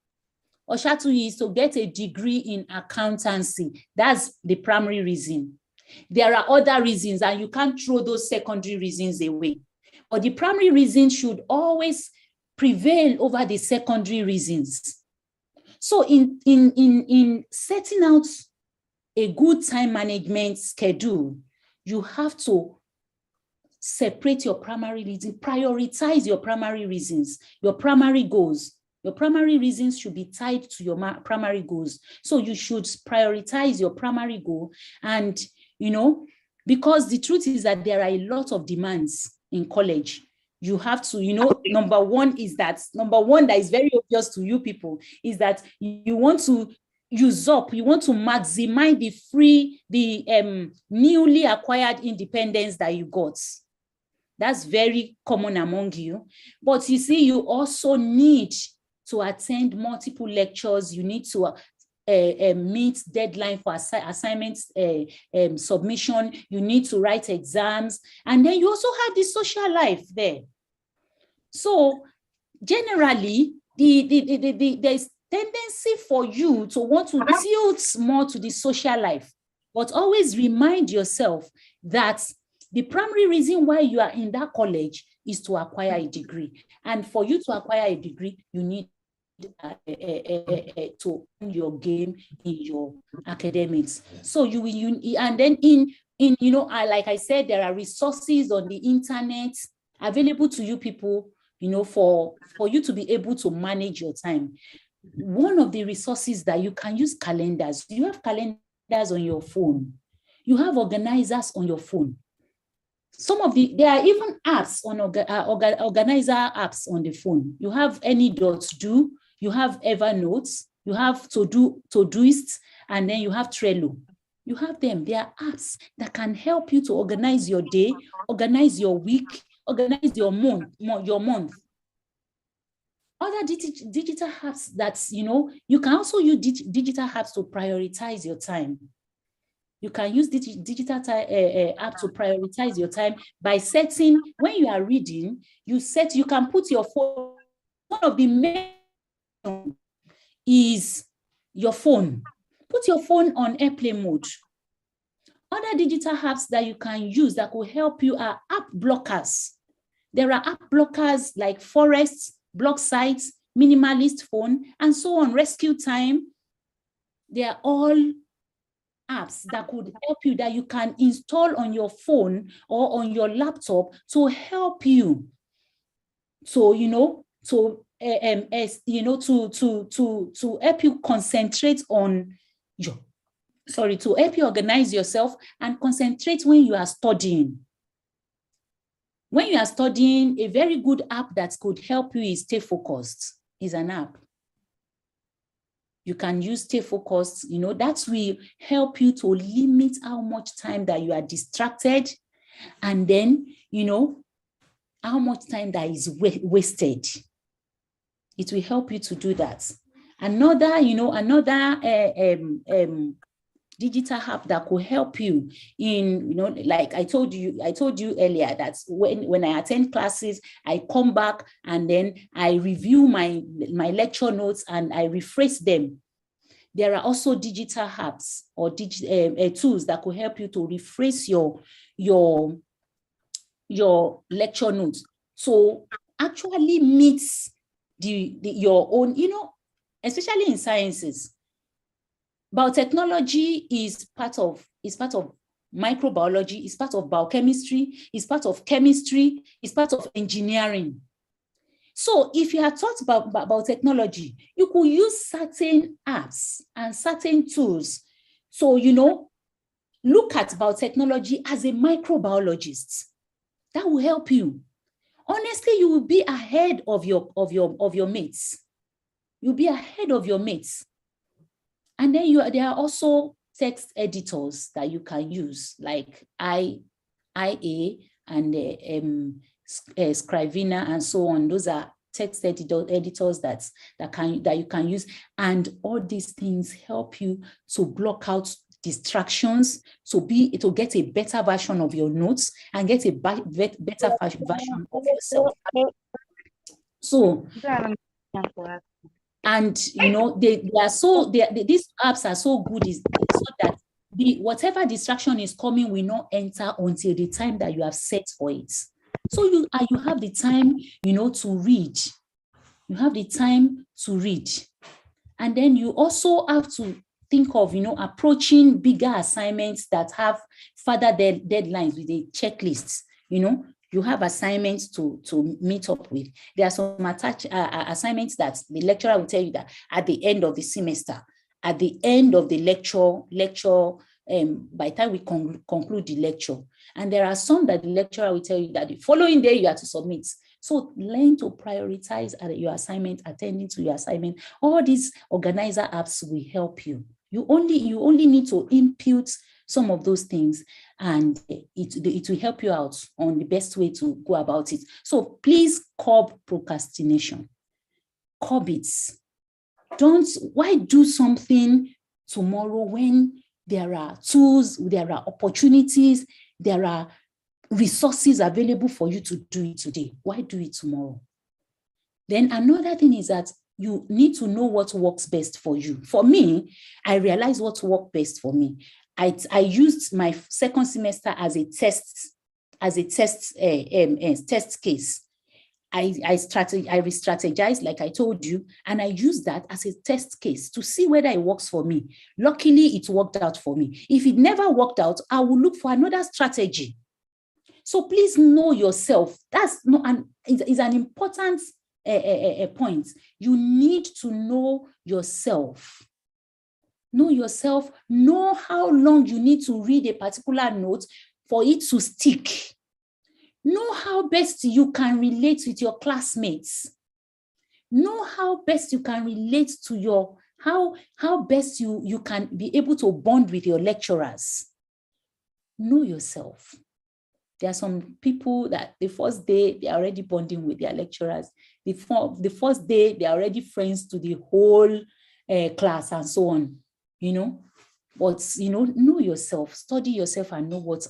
[SPEAKER 6] Oshatu is to get a degree in accountancy. That's the primary reason. There are other reasons, and you can't throw those secondary reasons away. But the primary reason should always prevail over the secondary reasons. So in setting out a good time management schedule, you have to separate your primary reasons, prioritize your primary reasons, your primary goals. Your primary reasons should be tied to your primary goals. So you should prioritize your primary goal. And, because the truth is that there are a lot of demands in college. You have to, number one that is very obvious to you people is that you want to you want to maximize the newly acquired independence that you got. That's very common among you. But you see, you also need to attend multiple lectures. You need to meet deadline for assignments submission. You need to write exams. And then you also have the social life there. So generally, there's tendency for you to want to tilt more to the social life, but always remind yourself that the primary reason why you are in that college is to acquire a degree. And for you to acquire a degree, you need to earn your game in your academics. So and then like I said, there are resources on the internet available to you people, for you to be able to manage your time. One of the resources that you can use calendars. You have calendars on your phone. You have organizers on your phone. There are even apps on organizer apps on the phone. You have Any.do, you have Evernote, you have Todoist, and then you have Trello. You have them. They are apps that can help you to organize your day, organize your week, organize your month. Other digital apps that, you can also use digital apps to prioritize your time. You can use digital app to prioritize your time by setting, when you are reading, you can put your phone. One of the main is your phone. Put your phone on airplane mode. Other digital apps that you can use that will help you are app blockers. There are app blockers like Forest, Block Sites, Minimalist Phone, and so on, Rescue Time. They are all apps that could help you, that you can install on your phone or on your laptop to help you. So, to help you concentrate on to help you organize yourself and concentrate when you are studying. When you are studying, a very good app that could help you is Stay Focused, is an app. You can use Stay Focused, that will help you to limit how much time that you are distracted, and then, how much time that is wasted. It will help you to do that. Another digital app that could help you in, like I told you earlier, that when I attend classes, I come back and then I review my lecture notes and I rephrase them. There are also digital apps or tools that could help you to rephrase your lecture notes. So actually meets your own, especially in sciences. Biotechnology is part of microbiology, is part of biochemistry, is part of chemistry, is part of engineering. So if you have thought about biotechnology, you could use certain apps and certain tools. So, look at biotechnology as a microbiologist. That will help you. Honestly, you will be ahead of your mates. You'll be ahead of your mates. And then there are also text editors that you can use, like IA and Scrivener and so on. Those are text editors that you can use. And all these things help you to block out distractions, to get a better version of your notes and get a better version of yourself. So, and these apps are so good so that whatever distraction is coming will not enter until the time that you have set for it. So you have the time, to read. You have the time to read. And then you also have to think of, approaching bigger assignments that have further deadlines with a checklist. You have assignments to meet up with. There are some assignments that the lecturer will tell you that at the end of the semester, at the end of the lecture, by the time we conclude the lecture. And there are some that the lecturer will tell you that the following day you have to submit. So learn to prioritize your assignment, attending to your assignment. All these organizer apps will help you. You only need to input some of those things, and it will help you out on the best way to go about it. So please curb procrastination. Curb it. Why do something tomorrow when there are tools, there are opportunities, there are resources available for you to do it today? Why do it tomorrow? Then another thing is that you need to know what works best for you. For me, I realized what worked best for me. I used my second semester as a test case. I re-strategized, like I told you, and I used that as a test case to see whether it works for me. Luckily, it worked out for me. If it never worked out, I will look for another strategy. So please know yourself. Is an important point. You need to know yourself. Know yourself. Know how long you need to read a particular note for it to stick. Know how best you can relate with your classmates. Know how best you can relate to how best you can be able to bond with your lecturers. Know yourself. There are some people that the first day they are already bonding with their lecturers. The first day they are already friends to the whole class and so on. But know yourself, study yourself, and know what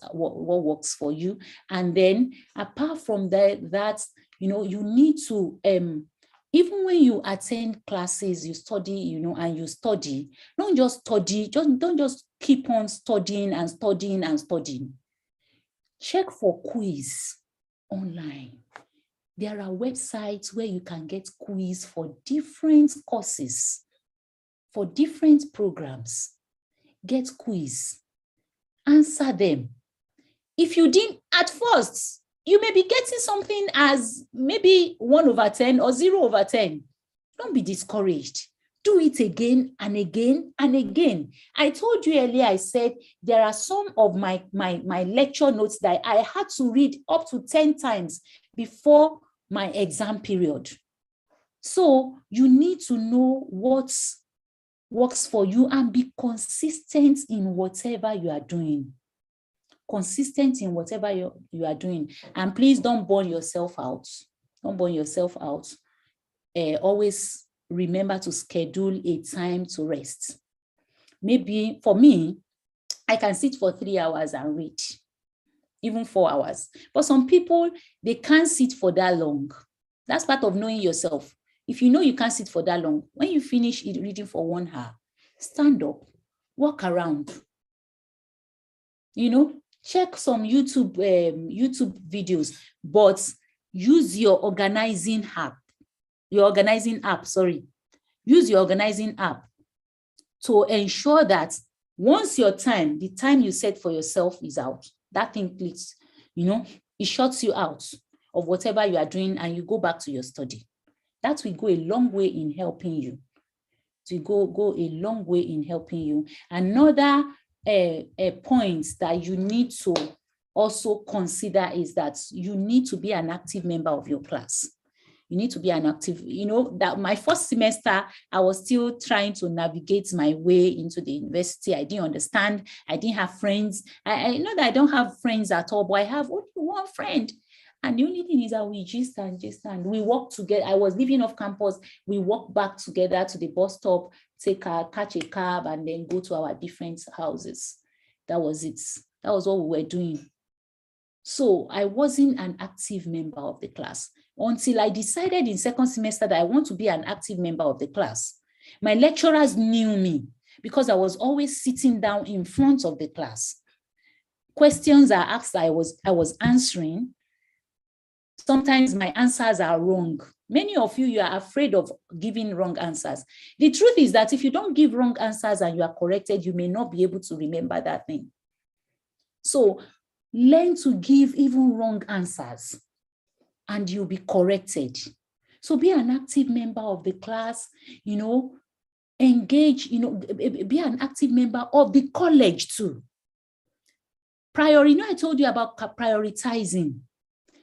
[SPEAKER 6] works for you. And then apart from that, you need to even when you attend classes, you study, and you study, don't just study, don't just keep on studying and studying and studying. Check for quiz online. There are websites where you can get quiz for different courses, for different programs. Get quiz, answer them. If you didn't at first, you may be getting something as maybe 1/10 or 0/10. Don't be discouraged. Do it again and again and again. I told you earlier, I said there are some of my lecture notes that I had to read up to 10 times before my exam period. So you need to know what works for you and be consistent in whatever you are doing. Consistent in whatever you are doing. And please don't burn yourself out. Don't burn yourself out. Always remember to schedule a time to rest. Maybe for me, I can sit for 3 hours and read, even 4 hours. But some people, they can't sit for that long. That's part of knowing yourself. If you know you can't sit for that long, when you finish reading for 1 hour, stand up, walk around. Check some YouTube videos, but use your organizing app. Use your organizing app to ensure that once the time you set for yourself is out, that thing clicks, it shuts you out of whatever you are doing and you go back to your study. That will go a long way in helping you. Go a long way in helping you. Another point that you need to also consider is that you need to be an active member of your class. You need to be an active, that my first semester, I was still trying to navigate my way into the university. I didn't understand. I didn't have friends. I know that I don't have friends at all, but I have only one friend. And the only thing is that we just and we walk together. I was living off campus. We walked back together to the bus stop, catch a cab, and then go to our different houses. That was it. That was what we were doing. So I wasn't an active member of the class until I decided in second semester that I want to be an active member of the class. My lecturers knew me because I was always sitting down in front of the class. Questions are asked, I was answering. Sometimes my answers are wrong. Many of you are afraid of giving wrong answers. The truth is that if you don't give wrong answers and you are corrected, you may not be able to remember that thing. So learn to give even wrong answers and you'll be corrected. So be an active member of the class, engage, be an active member of the college too. I told you about prioritizing.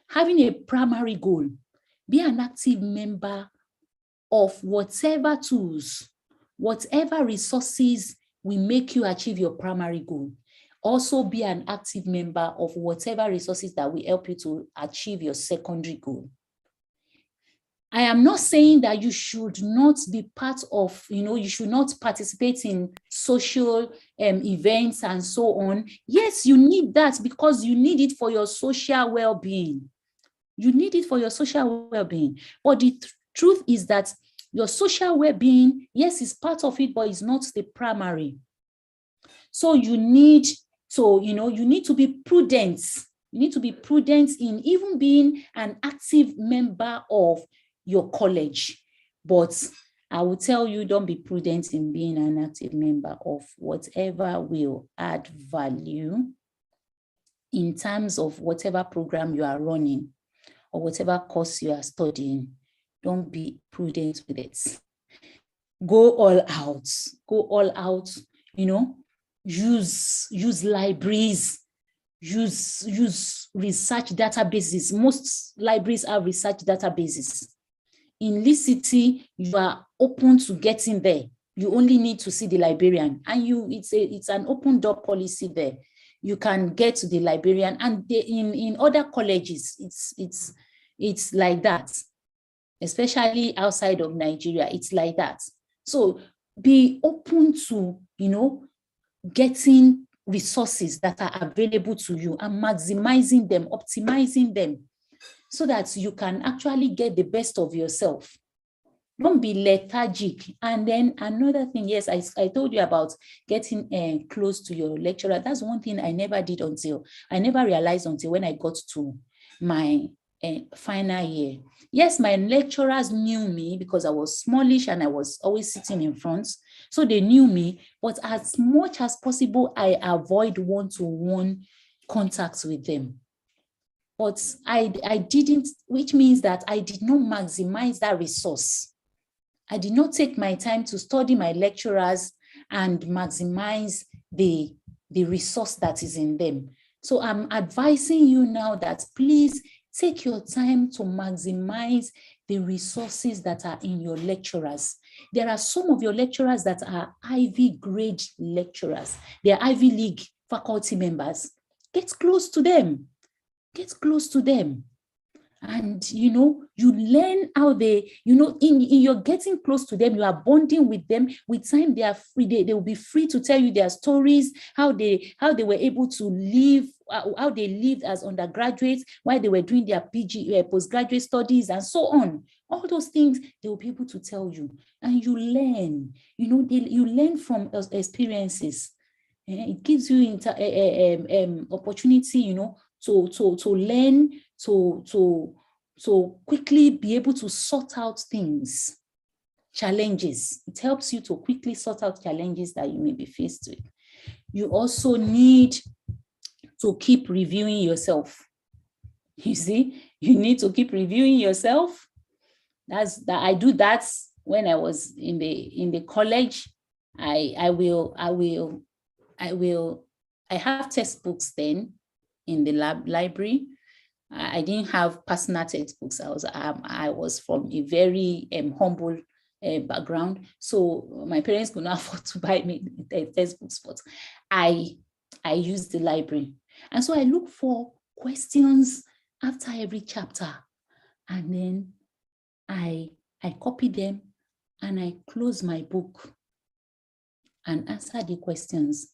[SPEAKER 6] Having a primary goal, be an active member of whatever tools, whatever resources will make you achieve your primary goal. Also be an active member of whatever resources that will help you to achieve your secondary goal. I am not saying that you should not be part of, you should not participate in social events and so on. Yes, you need that because you need it for your social well-being. You need it for your social well-being. But the truth is that your social well-being, yes, is part of it, but it's not the primary. So you need to be prudent. You need to be prudent in even being an active member of your college. But I will tell you, don't be prudent in being an active member of whatever will add value in terms of whatever program you are running or whatever course you are studying. Don't be prudent with it. Go all out. Go all out, use libraries, use research databases. Most libraries have research databases. In Lee City, you are open to getting there. You only need to see the librarian, and it's an open door policy there. You can get to the librarian, and in other colleges, it's like that. Especially outside of Nigeria, it's like that. So be open to, getting resources that are available to you and maximizing them, optimizing them, so that you can actually get the best of yourself. Don't be lethargic. And then another thing, yes, I told you about getting close to your lecturer. That's one thing I never did I never realized until when I got to my final year. Yes, my lecturers knew me because I was smallish and I was always sitting in front. So they knew me, but as much as possible, I avoid one-to-one contacts with them. But I didn't, which means that I did not maximize that resource. I did not take my time to study my lecturers and maximize the resource that is in them. So I'm advising you now that please take your time to maximize the resources that are in your lecturers. There are some of your lecturers that are Ivy grade lecturers. They are Ivy League faculty members. Get close to them. Get close to them. And, you learn how they, in you're getting close to them, you are bonding with them. With time, they are free. They will be free to tell you their stories, how they were able to live, how they lived as undergraduates, while they were doing their PG, postgraduate studies, and so on. All those things, they will be able to tell you. And you learn, you learn from experiences. It gives you opportunity, to learn, to quickly be able to sort out things, challenges. It helps you to quickly sort out challenges that you may be faced with. You also need to keep reviewing yourself. You see, you need to keep reviewing yourself. I do that when I was in the college. I have textbooks then in the library. I didn't have personal textbooks. I was from a very humble background, so my parents could not afford to buy me textbooks, but I used the library. And so I look for questions after every chapter, and then I copy them and I close my book and answer the questions.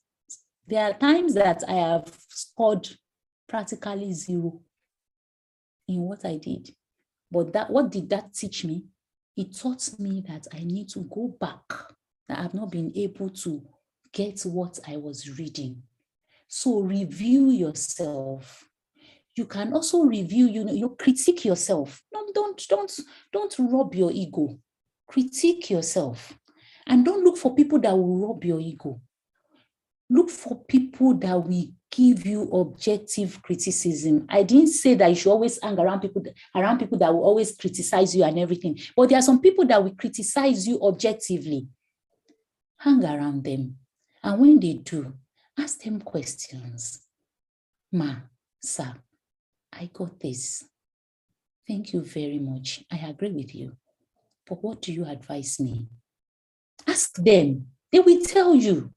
[SPEAKER 6] There are times that I have scored practically 0 in what I did. But what did that teach me? It taught me that I need to go back, that I've not been able to get what I was reading. So review yourself. You can also review, critique yourself. Don't rob your ego. Critique yourself. And don't look for people that will rob your ego. Look for people that will give you objective criticism. I didn't say that you should always hang around people that will always criticize you and everything. But there are some people that will criticize you objectively. Hang around them. And when they do, ask them questions. Ma, sir, I got this. Thank you very much. I agree with you. But what do you advise me? Ask them. They will tell you.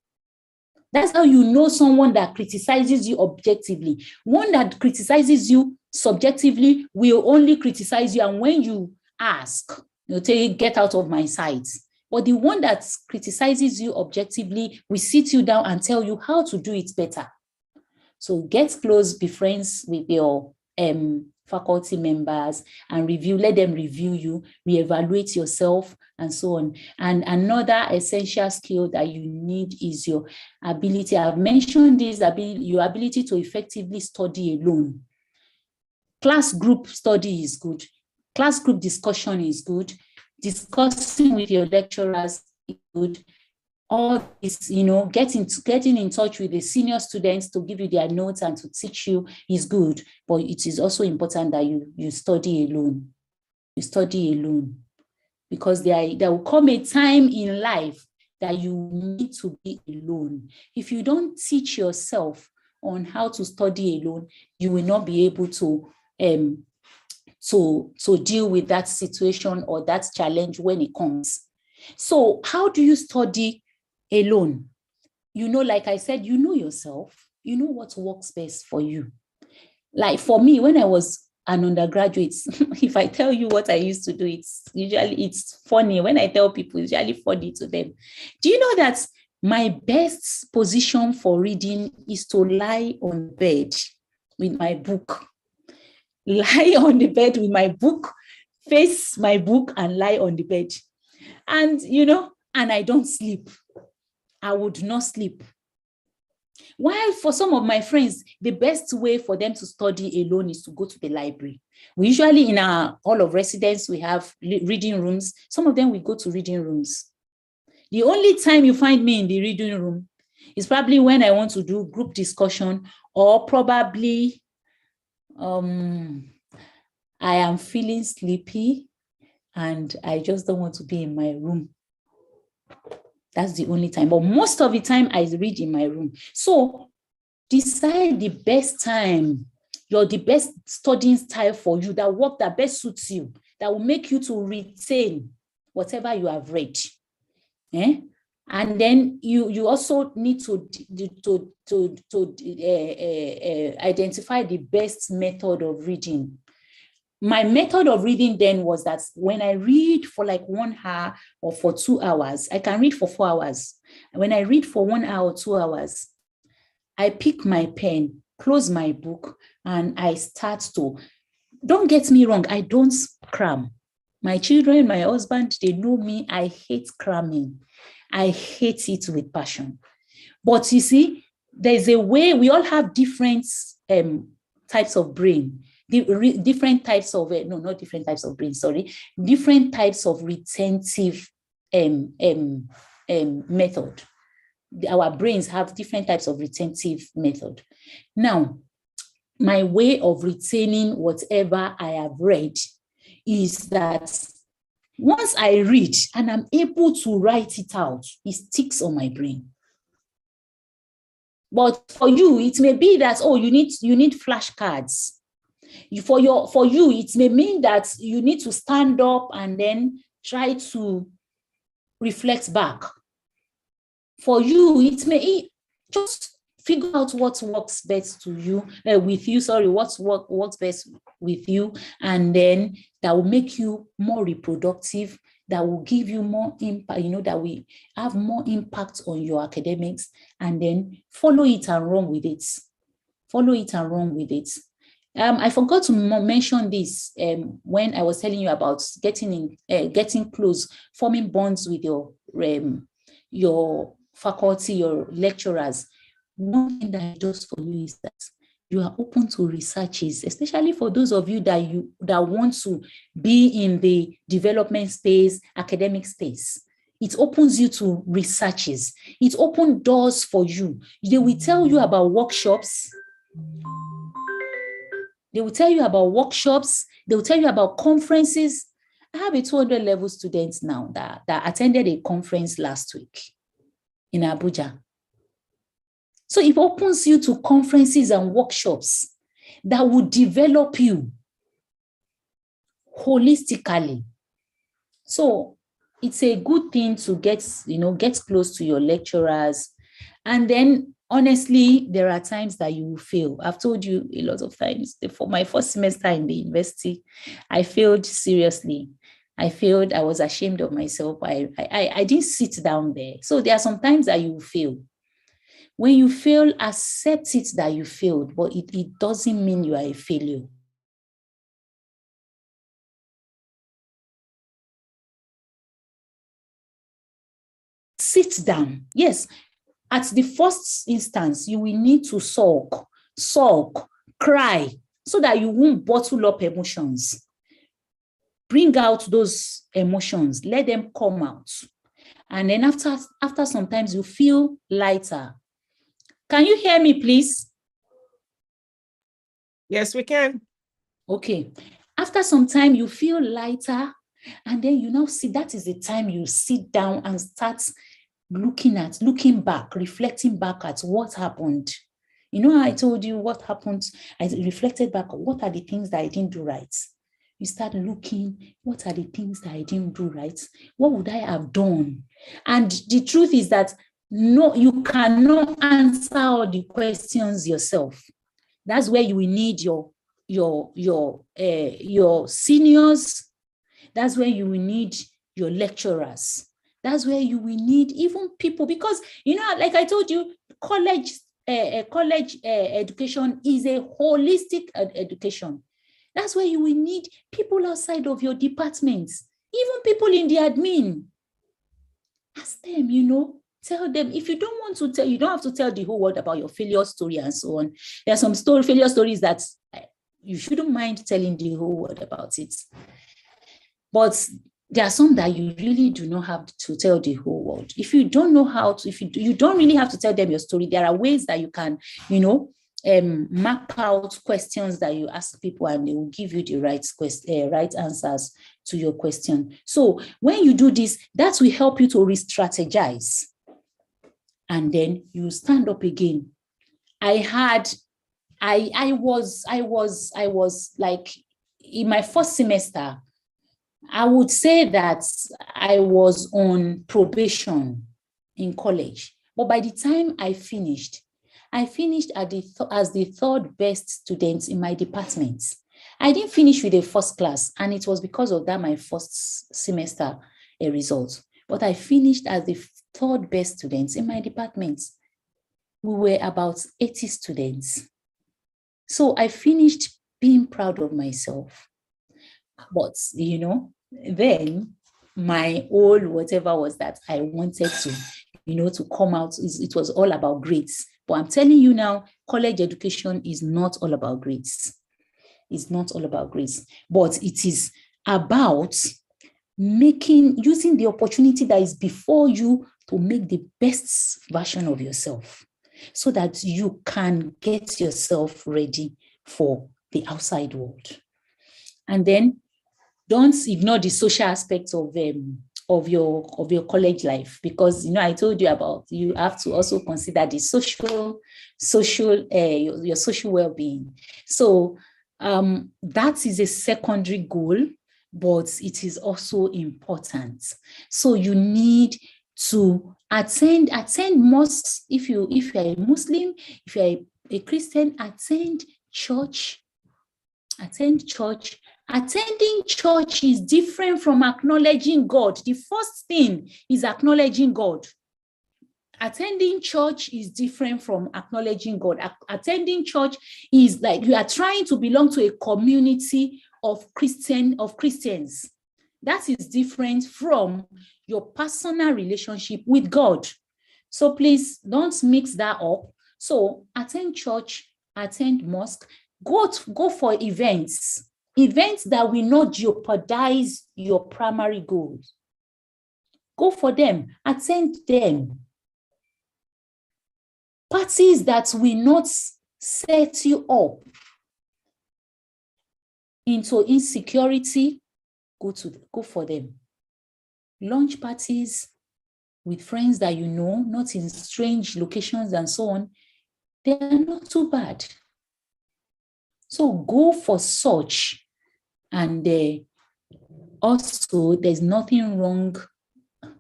[SPEAKER 6] That's how you know someone that criticizes you objectively. One that criticizes you subjectively will only criticize you. And when you ask, they'll tell you, get out of my sight. But the one that criticizes you objectively will sit you down and tell you how to do it better. So get close, be friends with your faculty members and let them review you, reevaluate yourself, and so on. And another essential skill that you need is your ability. I've mentioned this, your ability to effectively study alone. Class group study is good. Class group discussion is good. Discussing with your lecturers is good. All this, getting in touch with the senior students to give you their notes and to teach you is good, but it is also important that you study alone. You study alone, because there will come a time in life that you need to be alone. If you don't teach yourself on how to study alone, you will not be able to deal with that situation or that challenge when it comes. So how do you study alone? Like I said, you know yourself, you know what works best for you. Like for me, when I was an undergraduate, if I tell you what I used to do, it's funny. When I tell people, it's usually funny to them. Do you know that My best position for reading is to lie on bed with my book. Lie on the bed with my book, face my book and lie on the bed. And, and I don't sleep. I would not sleep. While for some of my friends, the best way for them to study alone is to go to the library. We usually in our hall of residence, we have reading rooms. Some of them we go to reading rooms. The only time you find me in the reading room is probably when I want to do group discussion, or probably I am feeling sleepy and I just don't want to be in my room. That's the only time. But most of the time I read in my room. So decide the best time, the best studying style for you, that best suits you, that will make you to retain whatever you have read. And then you also need to identify the best method of reading. My method of reading then was that when I read for like 1 hour or for 2 hours, I can read for 4 hours. And when I read for 1 hour or 2 hours, I pick my pen, close my book, and I start to, don't get me wrong, I don't cram. My children, my husband, they know me, I hate cramming. I hate it with passion. But you see, there's a way, we all have different types of brain. Different types of not different types of brain, sorry, different types of retentive method. Our brains have different types of retentive method. Now, my way of retaining whatever I have read is that once I read and I'm able to write it out, it sticks on my brain. But for you, it may be that, you need flashcards. For you, it may mean that you need to stand up and then try to reflect back. For you, it may just figure out what works best to you, what works best with you, and then that will make you more reproductive, that will give you more impact, that will have more impact on your academics, and then follow it and run with it. I forgot to mention this when I was telling you about getting close, forming bonds with your faculty, your lecturers. One thing that it does for you is that you are open to researches, especially for those of you that want to be in the development space, academic space. It opens you to researches. It opens doors for you. They will tell you about workshops. They will tell you about conferences. I have a 200 level student now that attended a conference last week in Abuja. So it opens you to conferences and workshops that will develop you holistically. So it's a good thing to get close to your lecturers. And then honestly, there are times that you will fail. I've told you a lot of times. For my first semester in the university, I failed seriously. I failed. I was ashamed of myself. I didn't sit down there. So there are some times that you will fail. When you fail, accept it that you failed, but it doesn't mean you are a failure. Sit down. Yes. At the first instance, you will need to sulk, cry, so that you won't bottle up emotions. Bring out those emotions, let them come out. And then after sometimes you feel lighter. Can you hear me, please?
[SPEAKER 1] Yes, we can.
[SPEAKER 6] Okay. After some time, you feel lighter, and then you now see that is the time you sit down and start looking back, reflecting back at what happened. I told you what happened. I reflected back. What are the things that I didn't do right? You start looking, what are the things that I didn't do right? What would I have done? And the truth is that no, you cannot answer all the questions yourself. That's where you will need your seniors. That's where you will need your lecturers. That's where you will need even people, because, you know, like I told you, college education is a holistic education. That's where you will need people outside of your departments, even people in the admin. Ask them, you know, tell them. If you don't want to tell, you don't have to tell the whole world about your failure story and so on. There are some failure stories that you shouldn't mind telling the whole world about it. But there are some that you really do not have to tell the whole world. If you don't know how to, if you don't really have to tell them your story, there are ways that you can, you know, map out questions that you ask people, and they will give you the right answers to your question. So when you do this, that will help you to re-strategize. And then you stand up again. I was like, in my first semester, I would say that I was on probation in college. But by the time I finished as the third best student in my department. I didn't finish with a first class, and it was because of that, my first semester result. But I finished as the third best student in my department. We were about 80 students. So I finished being proud of myself. But, you know, then my whole whatever was that I wanted to, you know, to come out, it was all about grades. But I'm telling you now, college education is not all about grades. It's not all about grades, but it is about using the opportunity that is before you to make the best version of yourself, so that you can get yourself ready for the outside world. And then don't ignore the social aspects of your college life, because, you know, I told you about, you have to also consider the your social well-being. So that is a secondary goal, but it is also important. So you need to attend mosques. If you're a Muslim, if you're a Christian, attend church. Attending church is different from acknowledging God. The first thing is acknowledging God. Attending church is different from acknowledging God. Attending church is like you are trying to belong to a community of Christians. That is different from your personal relationship with God. So please don't mix that up. So attend church, attend mosque, go for events that will not jeopardize your primary goals. Go for them, attend them. Parties that will not set you up into insecurity, go for them. Launch parties with friends that you know, not in strange locations and so on, they are not too bad. So go for such. And also, there's nothing wrong.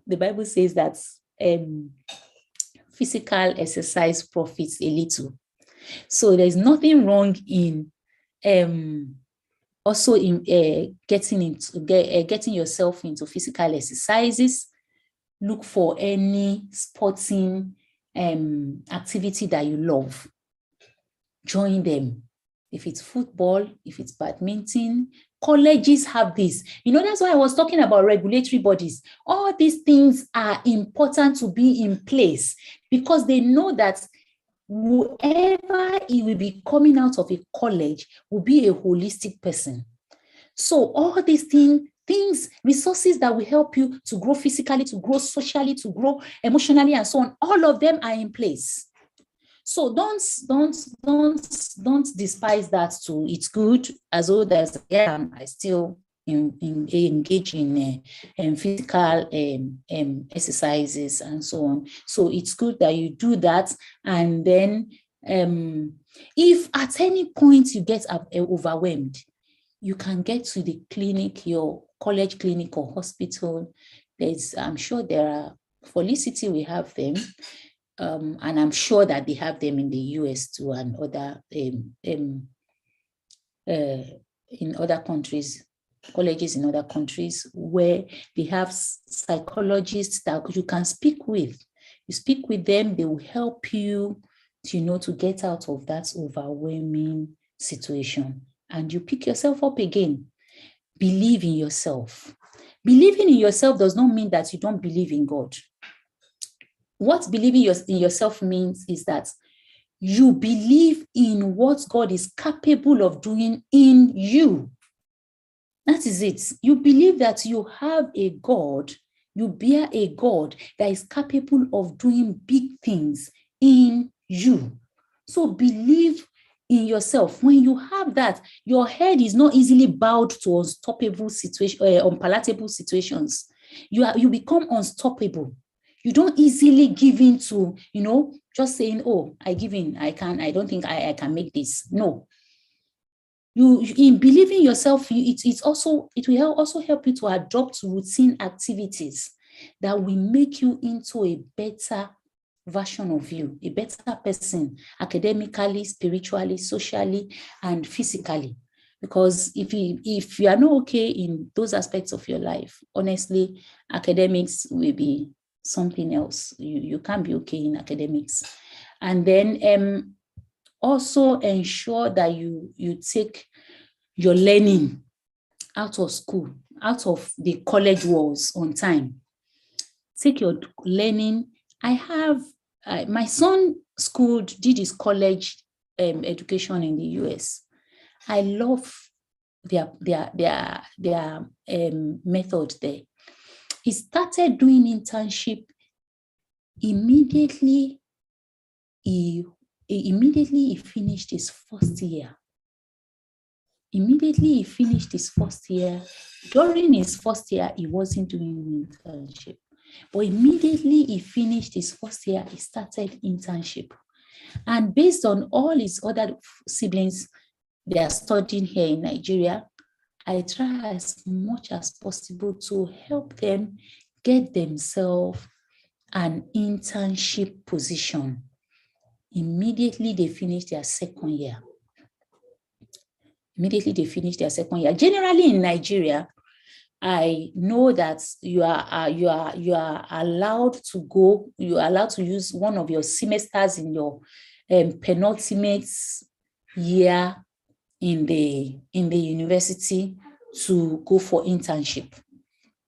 [SPEAKER 6] The Bible says that physical exercise profits a little. So there's nothing wrong in also in getting yourself into physical exercises. Look for any sporting activity that you love. Join them. If it's football, if it's badminton, colleges have this. You know, that's why I was talking about regulatory bodies. All these things are important to be in place, because they know that whoever it will be coming out of a college will be a holistic person. So all these things, resources that will help you to grow physically, to grow socially, to grow emotionally, and so on, all of them are in place. So don't despise that too. It's good, as old as I am, I still engage in physical exercises and so on. So it's good that you do that. And then if at any point you get overwhelmed, you can get to the clinic, your college clinic or hospital. I'm sure there are, for Felicity, we have them. And I'm sure that they have them in the US too, and other in other countries colleges in other countries where they have psychologists that you can speak with. You speak with them, they will help you to get out of that overwhelming situation. And you pick yourself up again. Believe in yourself. Believing in yourself does not mean that you don't believe in God. What believing in yourself means is that you believe in what God is capable of doing in you. That is it. You believe that you have a God, you bear a God that is capable of doing big things in you. So believe in yourself. When you have that, your head is not easily bowed to unstoppable situations, unpalatable situations. You become unstoppable. You don't easily give in to, just saying, oh, I give in, I don't think I can make this. No. You in believing yourself, it will also help you to adopt routine activities that will make you into a better version of you, a better person, academically, spiritually, socially, and physically. Because if you are not okay in those aspects of your life, honestly, academics will be something else. You can't be okay in academics. And then also ensure that you take your learning out of school, out of the college walls on time. Take your learning. I have my son did his college education in the US. I love their method there. He started doing internship immediately. He finished his first year. Immediately he finished his first year. During his first year, he wasn't doing internship. But immediately he finished his first year, he started internship. And based on all his other siblings, they are studying here in Nigeria, I try as much as possible to help them get themselves an internship position. Immediately they finish their second year. Generally in Nigeria, I know that you are allowed to go, you are allowed to use one of your semesters in your penultimate year in the university to go for internship.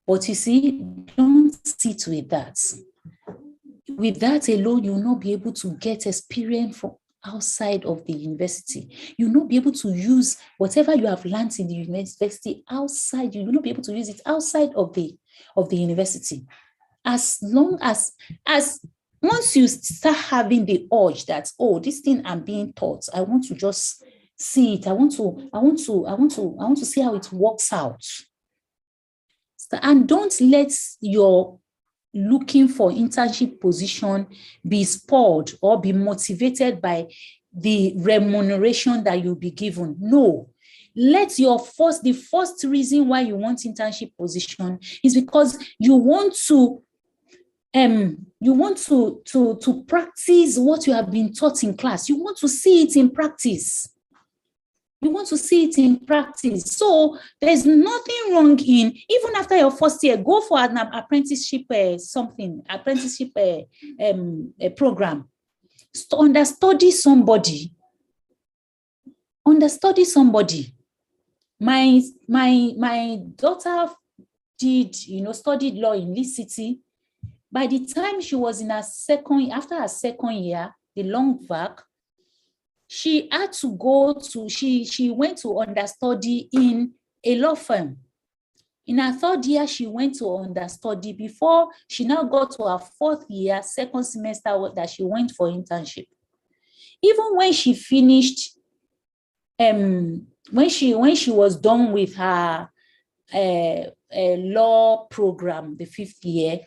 [SPEAKER 6] But you see, don't sit with that. With that alone, you'll not be able to get experience from outside of the university. You'll not be able to use whatever you have learned in the university outside. You will not be able to use it outside of the university. As long as once you start having the urge that, oh, this thing I'm being taught, I want to just see it. I want to see how it works out. And don't let your looking for internship position be spoiled or be motivated by the remuneration that you'll be given. No. Let the first reason why you want internship position is because you want to practice what you have been taught in class. You want to see it in practice. So there's nothing wrong in, even after your first year, go for an apprenticeship program. Understudy somebody. My daughter studied law in Lee City. By the time she was in after her second year, the long vac, she had to she went to understudy in a law firm. In her third year, she went to understudy before she now got to her fourth year, second semester, that she went for internship. Even when she finished, when she was done with her law program, the 5th year,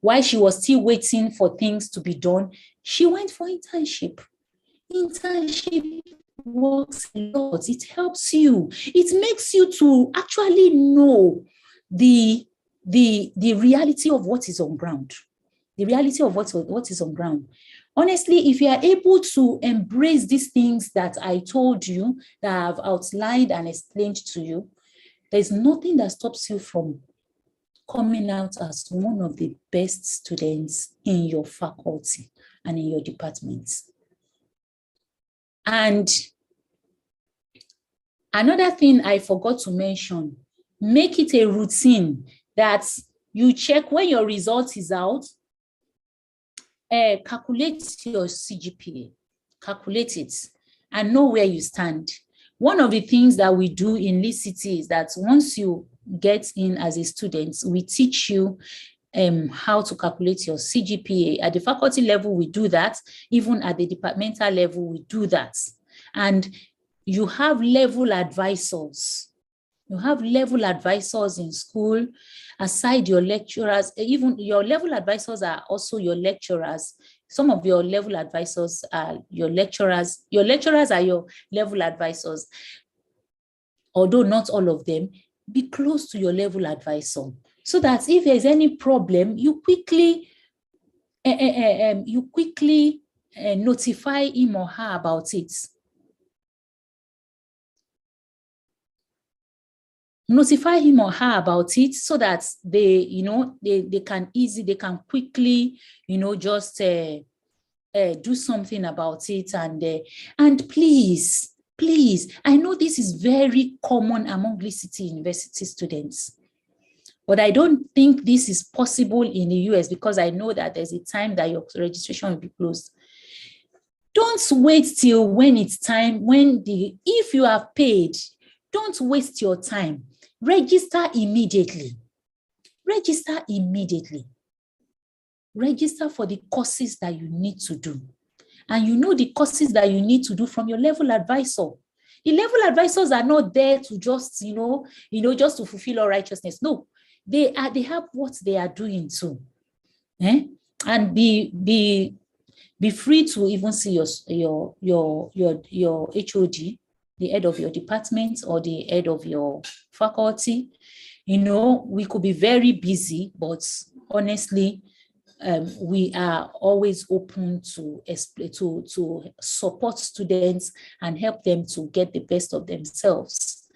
[SPEAKER 6] while she was still waiting for things to be done, she went for internship. Internship works a lot. It helps you. It makes you to actually know the reality of what is on ground. The reality of what is on ground. Honestly, if you are able to embrace these things that I told you, that I've outlined and explained to you, There's nothing that stops you from coming out as one of the best students in your faculty and in your department. And another thing I forgot to mention, make it a routine that you check when your result is out, calculate your CGPA, calculate it, and know where you stand. One of the things that we do in Lee City is that once you get in as a student, we teach you how to calculate your CGPA. At the faculty level, we do that. Even at the departmental level, we do that. And you have level advisors. You have level advisors in school, aside your lecturers. Even your level advisors are also your lecturers. Some of your level advisors are your lecturers. Your lecturers are your level advisors. Although not all of them, be close to your level advisor so that if there's any problem, you quickly notify him or her about it. Notify him or her about it so that they can quickly, just do something about it. And please, I know this is very common among Lee City University students, but I don't think this is possible in the US because I know that there's a time that your registration will be closed. Don't wait till when it's time, if you have paid, don't waste your time. Register immediately. Register immediately. Register for the courses that you need to do. And you know the courses that you need to do from your level advisor. The level advisors are not there to just, just to fulfill all righteousness. No, they have what they are doing too. And be free to even see your HOD, the head of your department or the head of your faculty. We could be very busy, but honestly, we are always open to support students and help them to get the best of themselves.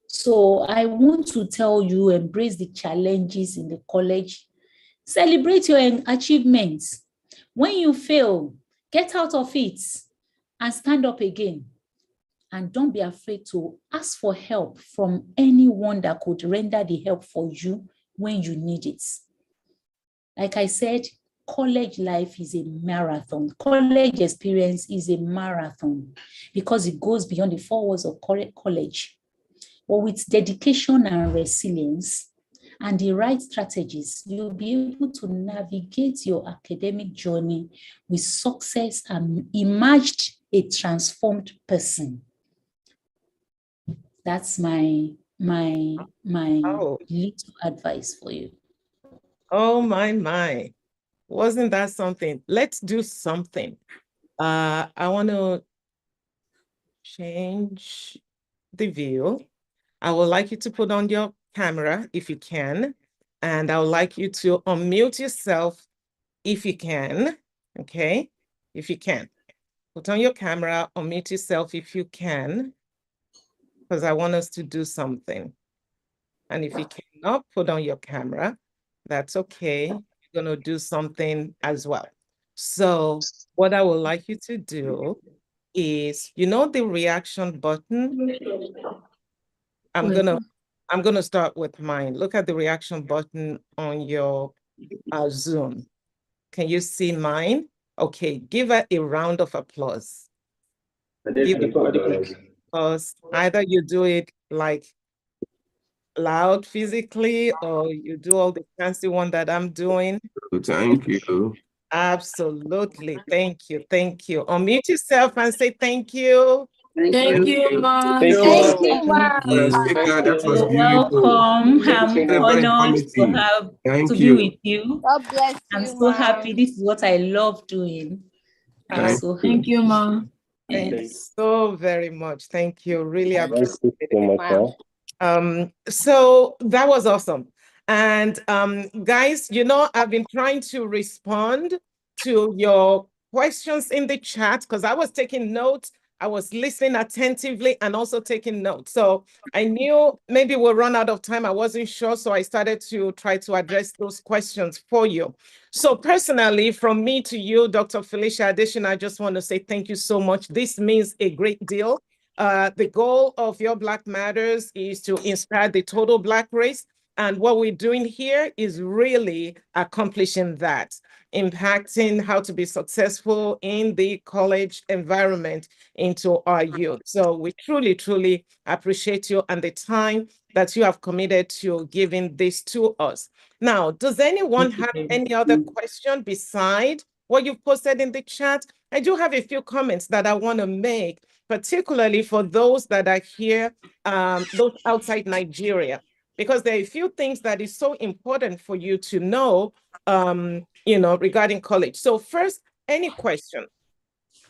[SPEAKER 6] So I want to tell you, embrace the challenges in the college, celebrate your achievements. When you fail, get out of it and stand up again. And don't be afraid to ask for help from anyone that could render the help for you when you need it. Like I said, college life is a marathon. College experience is a marathon because it goes beyond the 4 walls of college. But with dedication and resilience and the right strategies, you'll be able to navigate your academic journey with success and emerge a transformed person. That's my little advice for you.
[SPEAKER 1] Oh, my. Wasn't that something? Let's do something. I want to change the view. I would like you to put on your camera if you can, and I would like you to unmute yourself if you can, okay? If you can. Put on your camera, unmute yourself if you can, because I want us to do something. And if you cannot put on your camera, that's okay. You're going to do something as well. So what I would like you to do is, the reaction button? I'm going to start with mine. Look at the reaction button on your Zoom. Can you see mine? Okay, give her a round of applause. Give her a round of applause. Either you do it like loud physically or you do all the fancy one that I'm doing.
[SPEAKER 10] Thank you.
[SPEAKER 1] Absolutely. Thank you. Unmute yourself and say thank you.
[SPEAKER 7] Thank you, Ma.
[SPEAKER 2] Thank you, Ma.
[SPEAKER 10] That was
[SPEAKER 6] You're
[SPEAKER 10] beautiful.
[SPEAKER 6] welcome. I'm honored to be with you.
[SPEAKER 9] God bless you.
[SPEAKER 6] I'm so happy. This is what I love doing.
[SPEAKER 7] Thank you, Ma.
[SPEAKER 1] Thank you so very much. Thank you. Really appreciate it. So that was awesome. And guys, I've been trying to respond to your questions in the chat because I was taking notes I was listening attentively and also taking notes. So I knew maybe we'll run out of time. I wasn't sure. So I started to try to address those questions for you. So personally, from me to you, Dr. Felicia Addition, I just want to say thank you so much. This means a great deal. The goal of Your Black Matters is to inspire the total Black race. And what we're doing here is really accomplishing that, impacting how to be successful in the college environment into our youth. So we truly, truly appreciate you and the time that you have committed to giving this to us. Now, does anyone have any other question beside what you've posted in the chat? I do have a few comments that I want to make, particularly for those that are here, those outside Nigeria, because there are a few things that is so important for you to know, regarding college. So first, any question?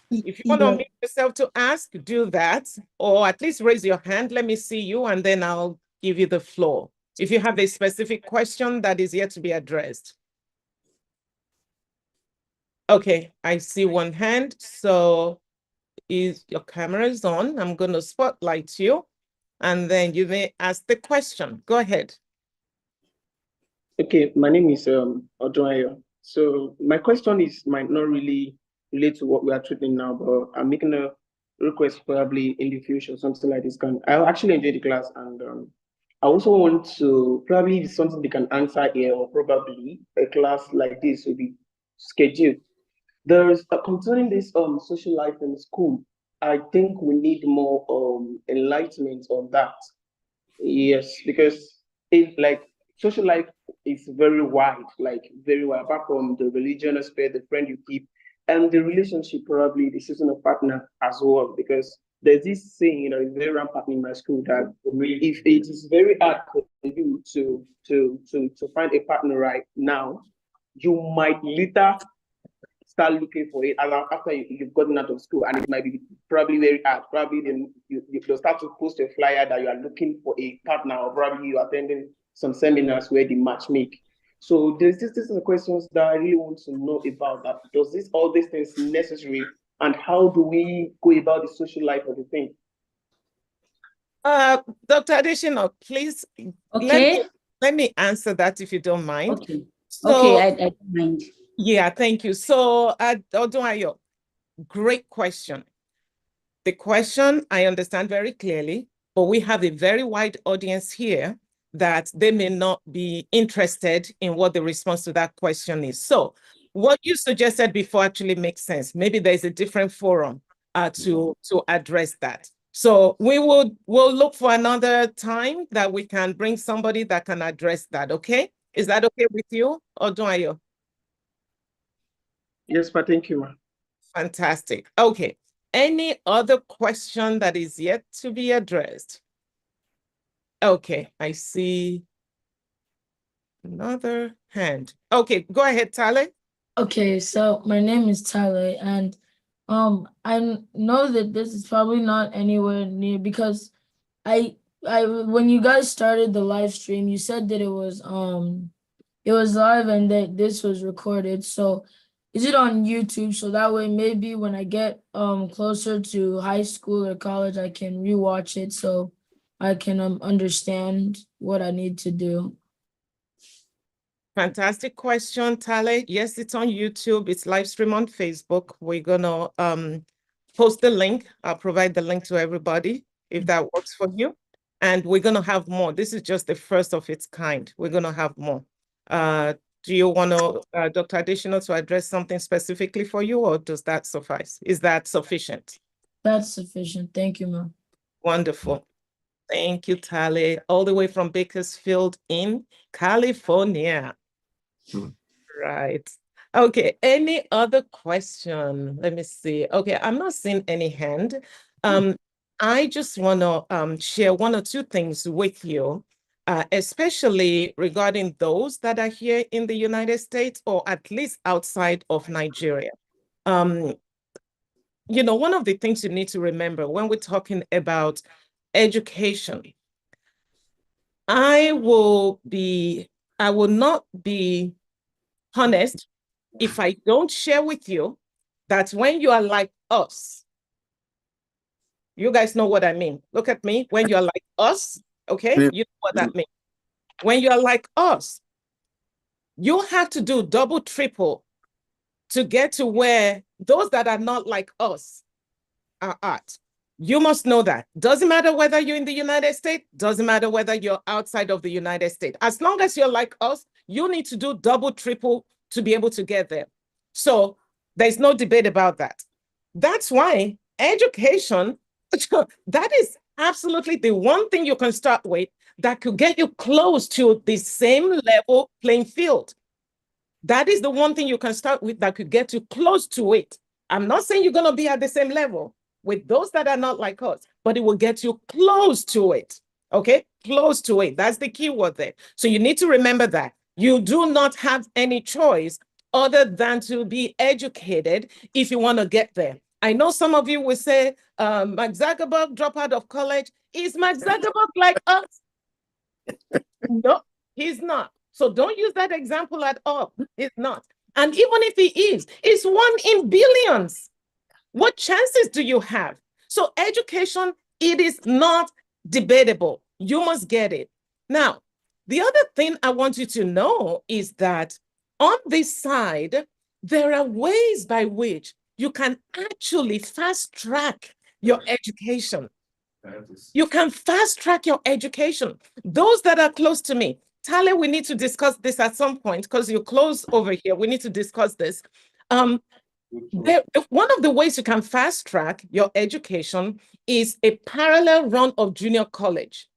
[SPEAKER 1] If you want to unmute yourself to ask, do that, or at least raise your hand. Let me see you, and then I'll give you the floor. If you have a specific question that is yet to be addressed. Okay, I see one hand. So your camera is on. I'm going to spotlight you, and then you may ask the question. Go ahead.
[SPEAKER 11] Okay, my name is Odoayo. So my question might not really relate to what we are treating now, but I'm making a request probably in the future, something like this. I actually enjoyed the class, and I also want to probably something they can answer here, or probably a class like this will be scheduled. There's concerning this social life in school. I think we need more enlightenment on that. Yes, because social life is very wide, like very wide, apart from the religion aspect, the friend you keep, and the relationship, probably the season of partner as well. Because there's this saying, it's very rampant in my school that if it is very hard for you to find a partner right now, you might later start looking for it after you've gotten out of school, and it might be probably very hard. Probably then you'll start to post a flyer that you are looking for a partner, or probably you're attending some seminars where they match make. So these are the questions that I really want to know about. That does all these things necessary, and how do we go about the social life of the thing?
[SPEAKER 1] Dr. Additional, please.
[SPEAKER 6] Okay.
[SPEAKER 1] Let me answer that if you don't mind.
[SPEAKER 6] Okay.
[SPEAKER 1] So,
[SPEAKER 6] okay, I don't mind.
[SPEAKER 1] Yeah, thank you. So, Odoayo, great question. The question I understand very clearly, but we have a very wide audience here that they may not be interested in what the response to that question is. So what you suggested before actually makes sense. Maybe there's a different forum to address that. So we'll look for another time that we can bring somebody that can address that, okay? Is that okay with you, Odoayo?
[SPEAKER 11] Yes, but thank you, ma'am.
[SPEAKER 1] Fantastic. Okay. Any other question that is yet to be addressed? Okay, I see another hand. Okay, go ahead, Tale.
[SPEAKER 7] Okay, so my name is Tale, and I know that this is probably not anywhere near, because when you guys started the live stream, you said that it was live and that this was recorded. So is it on YouTube? So that way maybe when I get closer to high school or college, I can rewatch it so I can understand what I need to do.
[SPEAKER 1] Fantastic question, Tale. Yes, it's on YouTube. It's live stream on Facebook. We're gonna post the link. I'll provide the link to everybody if that works for you. And we're gonna have more. This is just the first of its kind. We're gonna have more. Do you want to, Dr. Additional, to address something specifically for you, or does that suffice? Is that sufficient?
[SPEAKER 7] That's sufficient. Thank you, ma'am.
[SPEAKER 1] Wonderful. Thank you, Tale, all the way from Bakersfield in California. Right. Okay, any other question? Let me see. Okay, I'm not seeing any hand. I just want to share one or two things with you, especially regarding those that are here in the United States, or at least outside of Nigeria. One of the things you need to remember when we're talking about education, I will not be honest if I don't share with you that when you are like us, You guys know what I mean. Look at me. When you're like us, okay, you know what that means. When you're like us, you have to do double, triple to get to where those that are not like us are at. You must know that. Doesn't matter whether you're in the United States, doesn't matter whether you're outside of the United States. As long as you're like us, you need to do double, triple to be able to get there. So there's no debate about that. That's why education, that is absolutely the one thing you can start with that could get you close to the same level playing field. That is the one thing you can start with that could get you close to it. I'm not saying you're going to be at the same level with those that are not like us, but it will get you close to it. Okay, close to it. That's the key word there. So you need to remember that you do not have any choice other than to be educated if you want to get there. I know some of you will say, Mark Zuckerberg dropped out of college. Is Mark Zuckerberg like us? No, he's not. So don't use that example at all. He's not. And even if he is, it's 1 in billions. What chances do you have? So education, it is not debatable. You must get it. Now, the other thing I want you to know is that on this side, there are ways by which you can actually fast track your education. You can fast track your education. Those that are close to me, Tale, we need to discuss this at some point because you're close over here. We need to discuss this. One of the ways you can fast track your education is a parallel run of junior college.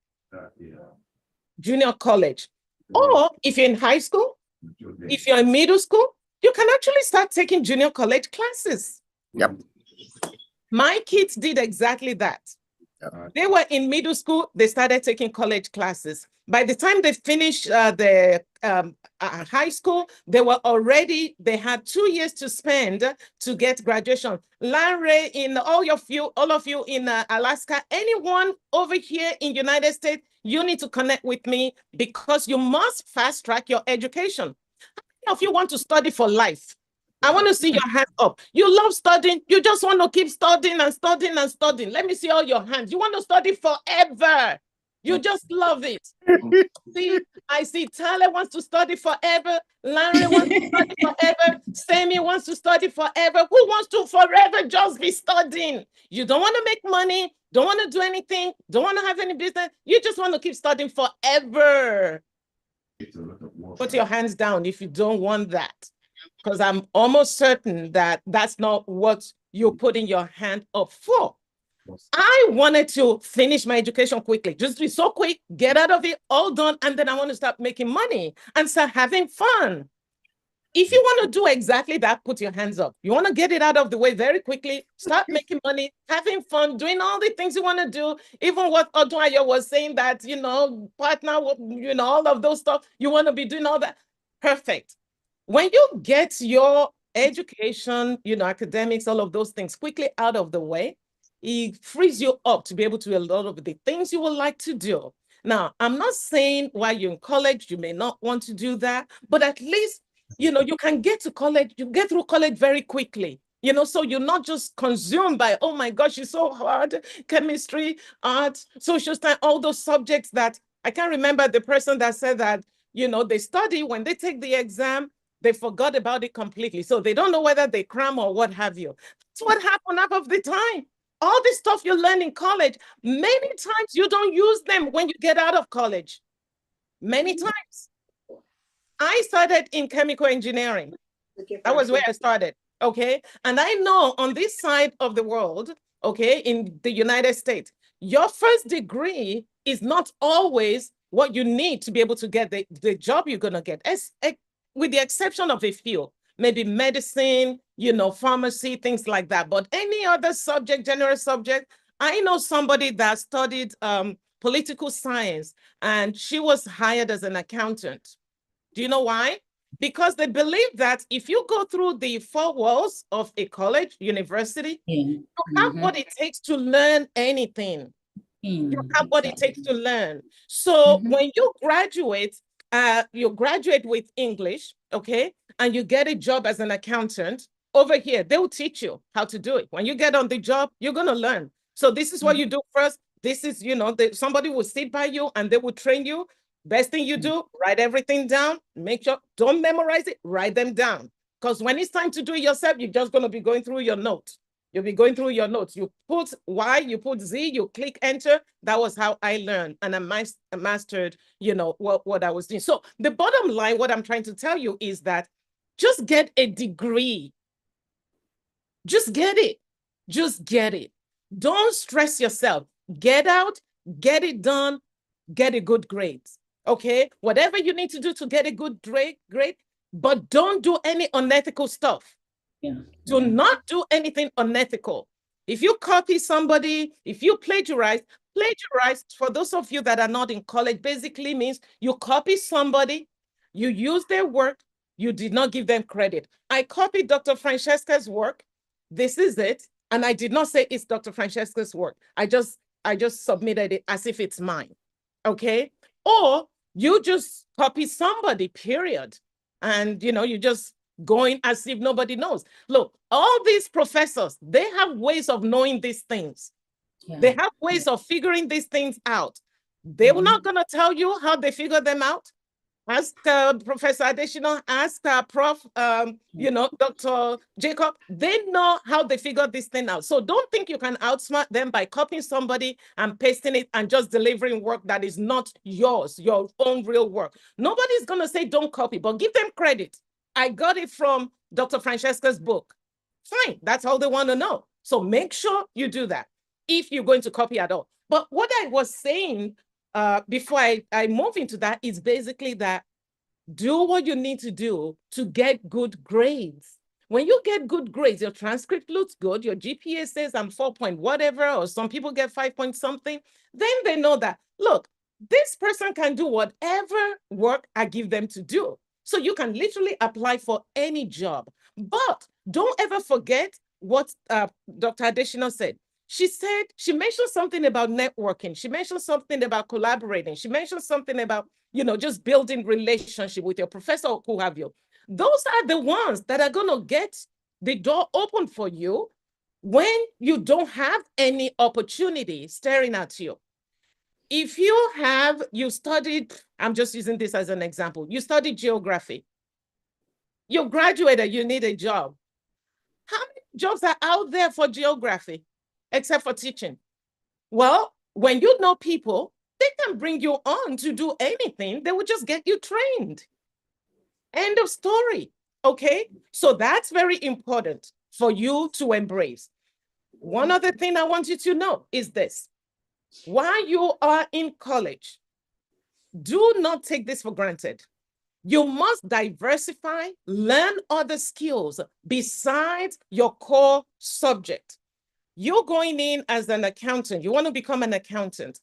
[SPEAKER 1] Junior college. Or if you're in high school, if you're in middle school, you can actually start taking junior college classes.
[SPEAKER 3] Yep.
[SPEAKER 1] My kids did exactly that. They were in middle school, they started taking college classes. By the time they finished their high school, they had 2 years to spend to get graduation. Larry, in all of you in Alaska, anyone over here in United States, you need to connect with me because you must fast track your education. How many of you want to study for life? I want to see your hands up. You love studying. You just want to keep studying and studying and studying. Let me see all your hands. You want to study forever. You just love it. See, I see Tyler wants to study forever. Larry wants to study forever. Sammy wants to study forever. Who wants to forever just be studying? You don't want to make money. Don't want to do anything. Don't want to have any business. You just want to keep studying forever. Put your hands down if you don't want that. Because I'm almost certain that that's not what you're putting your hand up for. I wanted to finish my education quickly, just be so quick, get out of it, all done, and then I want to start making money and start having fun. If you want to do exactly that, put your hands up. You want to get it out of the way very quickly, start making money, having fun, doing all the things you want to do, even what Odunayo was saying that, partner, all of those stuff, you want to be doing all that. Perfect. When you get your education, academics, all of those things quickly out of the way, it frees you up to be able to do a lot of the things you would like to do. Now, I'm not saying while you're in college, you may not want to do that, but at least, you can get to college, you get through college very quickly, so you're not just consumed by, oh my gosh, it's so hard, chemistry, art, social science, all those subjects that I can't remember the person that said that, they study, when they take the exam, they forgot about it completely. So they don't know whether they cram or what have you. That's what happened half of the time. All this stuff you learn in college, many times you don't use them when you get out of college. Many times. I started in chemical engineering. That was where I started, okay? And I know on this side of the world, okay, in the United States, your first degree is not always what you need to be able to get the job you're gonna get, with the exception of a few, maybe medicine, pharmacy, things like that. But any other subject, general subject, I know somebody that studied political science and she was hired as an accountant. Do you know why? Because they believe that if you go through the 4 walls of a college, university, you have what it takes to learn anything. You have what it takes to learn. So when you graduate with English, okay, and you get a job as an accountant, over here, they will teach you how to do it. When you get on the job, you're going to learn. So this is what you do first. This is, somebody will sit by you and they will train you. Best thing you do, write everything down. Make sure, don't memorize it, write them down. Because when it's time to do it yourself, you're just going to be going through your notes. You'll be going through your notes. You put Y, you put Z, you click enter. That was how I learned. And I mastered, what I was doing. So the bottom line, what I'm trying to tell you is that just get a degree. Just get it. Just get it. Don't stress yourself. Get out, get it done, get a good grade. Okay? Whatever you need to do to get a good grade, but don't do any unethical stuff.
[SPEAKER 6] Yeah.
[SPEAKER 1] Do not do anything unethical. If you copy somebody, if you plagiarize, for those of you that are not in college, basically means you copy somebody, you use their work, you did not give them credit. I copied Dr. Francesca's work. This is it. And I did not say it's Dr. Francesca's work. I just submitted it as if it's mine. Okay? Or you just copy somebody, period. And you just going as if nobody knows. Look, all these professors, they have ways of knowing these things. Yeah. They have ways of figuring these things out. They were not going to tell you how they figure them out. Ask Professor Adesina, ask Prof, Dr. Jacob. They know how they figure this thing out. So don't think you can outsmart them by copying somebody and pasting it and just delivering work that is not yours, your own real work. Nobody's going to say don't copy, but give them credit. I got it from Dr. Francesca's book. Fine, that's all they want to know. So make sure you do that if you're going to copy at all. But what I was saying before I move into that is basically that do what you need to do to get good grades. When you get good grades, your transcript looks good, your GPA says I'm 4 point whatever, or some people get 5 point something, then they know that, look, this person can do whatever work I give them to do. So you can literally apply for any job. But don't ever forget what Dr. Adesina said. She mentioned something about networking. She mentioned something about collaborating. She mentioned something about, just building relationship with your professor or who have you. Those are the ones that are going to get the door open for you when you don't have any opportunity staring at you. If you studied, I'm just using this as an example, you studied geography. You graduated, you need a job. How many jobs are out there for geography? Except for teaching. Well, when you know people, they can bring you on to do anything. They will just get you trained. End of story. Okay? So that's very important for you to embrace. One other thing I want you to know is this. While you are in college, do not take this for granted. You must diversify, learn other skills besides your core subject. You're going in as an accountant. You want to become an accountant.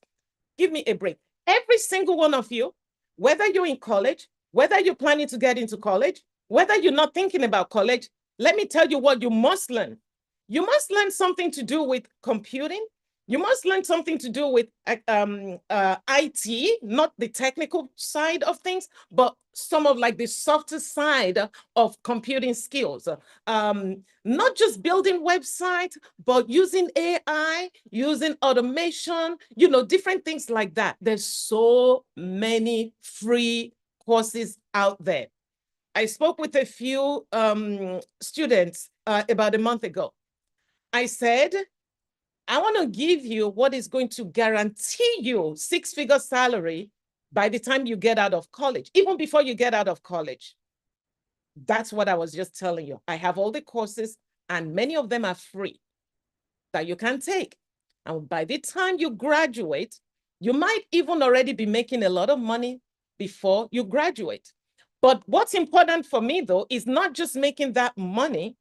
[SPEAKER 1] Give me a break. Every single one of you, whether you're in college, whether you're planning to get into college, whether you're not thinking about college, let me tell you what you must learn. You must learn something to do with computing. You must learn something to do with IT, not the technical side of things, but some of like the softer side of computing skills. Not just building websites, but using AI, using automation, different things like that. There's so many free courses out there. I spoke with a few students about a month ago. I said, I want to give you what is going to guarantee you six-figure salary by the time you get out of college, even before you get out of college. That's what I was just telling you. I have all the courses and many of them are free that you can take. And by the time you graduate, you might even already be making a lot of money before you graduate. But what's important for me though, is not just making that money,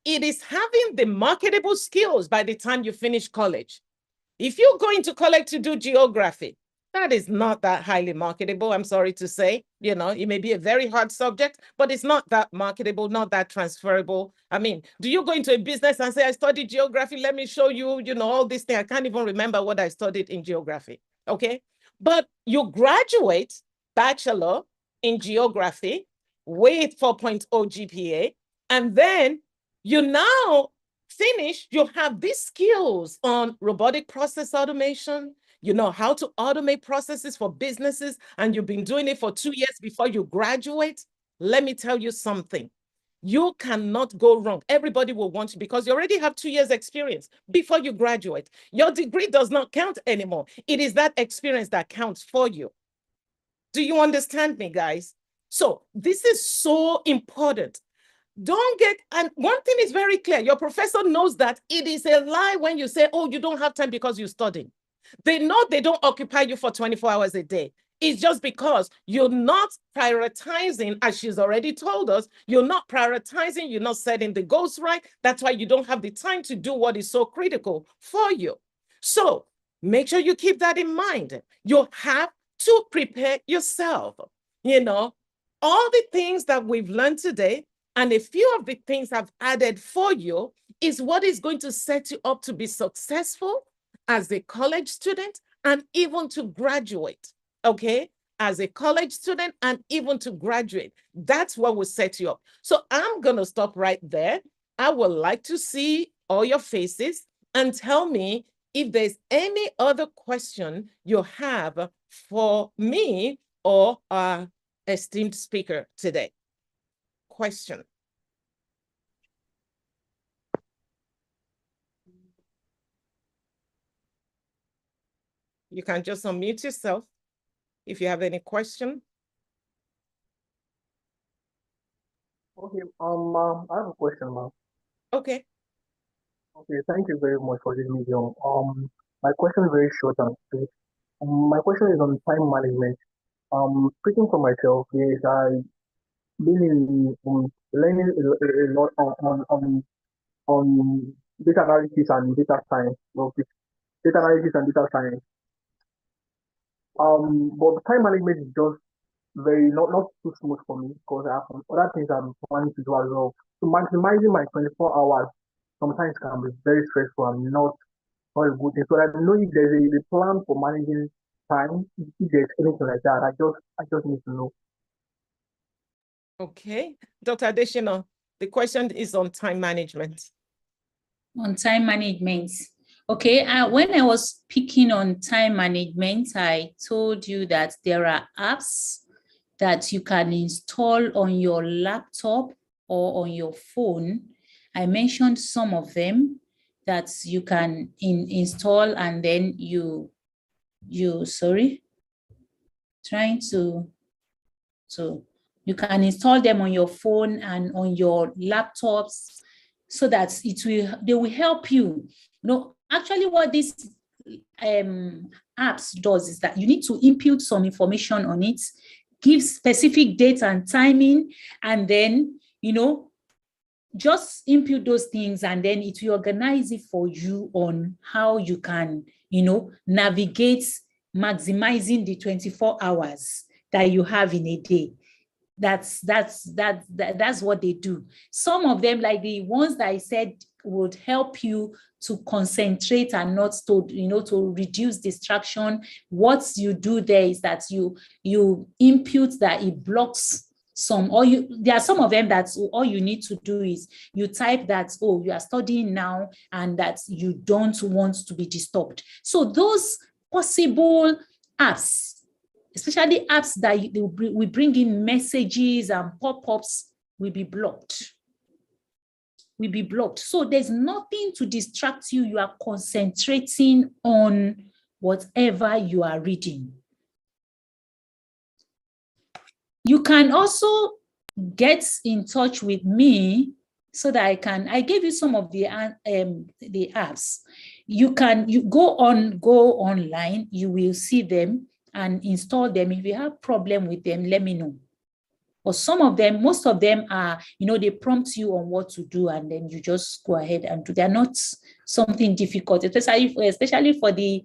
[SPEAKER 1] it is having the marketable skills by the time you finish college. If you go into college to do geography, that is not that highly marketable, I'm sorry to say. It may be a very hard subject, but it's not that marketable, not that transferable. I mean, do you go into a business and say, I studied geography, let me show you, all this thing. I can't even remember what I studied in geography, okay? But you graduate bachelor in geography with 4.0 GPA, and then you now finish, you have these skills on robotic process automation. You know how to automate processes for businesses, and you've been doing it for 2 years before you graduate. Let me tell you something. You cannot go wrong. Everybody will want you because you already have 2 years experience before you graduate. Your degree does not count anymore. It is that experience that counts for you. Do you understand me, guys? So this is so important. Don't get, and one thing is very clear. Your professor knows that it is a lie when you say, oh, you don't have time because you're studying. They know they don't occupy you for 24 hours a day. It's just because you're not prioritizing, as she's already told us, you're not prioritizing, you're not setting the goals right. That's why you don't have the time to do what is so critical for you. So make sure you keep that in mind. You have to prepare yourself. You know, all the things that we've learned today, and a few of the things I've added for you, is what is going to set you up to be successful as a college student and even to graduate, okay? As a college student and even to graduate. That's what will set you up. So I'm going to stop right there. I would like to see all your faces and tell me if there's any other question you have for me or our esteemed speaker today. Question. You can just unmute yourself if you have any question.
[SPEAKER 12] Okay, I have a question, ma'am.
[SPEAKER 1] Okay.
[SPEAKER 12] Okay, thank you very much for this medium. My question is very short and sweet. My question is on time management. Speaking for myself, yes, I been learning a lot on data analysis and data science. Okay, data analysis and data science. But time management is just very not too smooth for me because I have some other things I'm planning to do as well. So maximizing my 24 hours sometimes can be very stressful and not a good thing. So I don't know if there's a plan for managing time, if there's anything like that. I just need to know.
[SPEAKER 1] Okay, Dr. Adeshina, the question is on time management.
[SPEAKER 6] On time management. Okay, when I was speaking on time management, I told you that there are apps that you can install on your laptop or on your phone. I mentioned some of them that you can install, and then you you can install them on your phone and on your laptops so that they will help you. You know, actually what this apps does is that you need to input some information on it, give specific date and timing, and then, you know, just input those things, and then it will organize it for you on how you can, you know, navigate maximizing the 24 hours that you have in a day. That's what they do. Some of them, like the ones that I said, would help you to concentrate and not to, you know, to reduce distraction. What you do there is that you input that it blocks some, or there are some of them that all you need to do is you type that, oh, you are studying now and that you don't want to be disturbed. So those possible apps, especially apps that we bring in messages and pop-ups, will be blocked. So there's nothing to distract you. You are concentrating on whatever you are reading. You can also get in touch with me so that I gave you some of the apps. You go online, you will see them and install them. If you have problem with them, let me know. Or some of them, most of them are, you know, they prompt you on what to do, and then you just go ahead and do. They're not something difficult, especially for the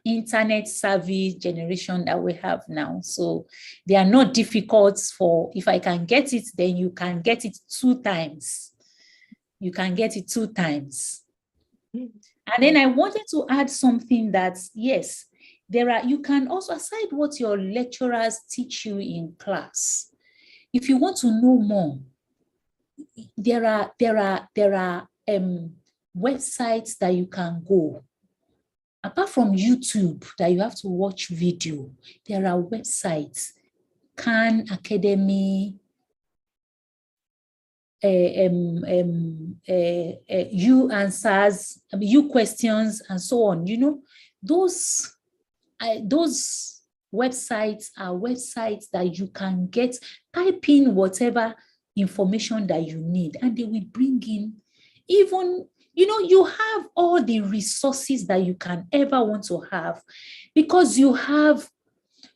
[SPEAKER 6] internet savvy generation that we have now. So they are not difficult. For if I can get it, then you can get it 2 times. You can get it 2 times. And then I wanted to add something that, yes, you can also, aside what your lecturers teach you in class, if you want to know more, there are websites that you can go. Apart from YouTube that you have to watch video, there are websites, Khan Academy, you answers, you questions, and so on. You know, those websites are websites that you can type in whatever information that you need, and they will bring in even, you know, you have all the resources that you can ever want to have, because you have,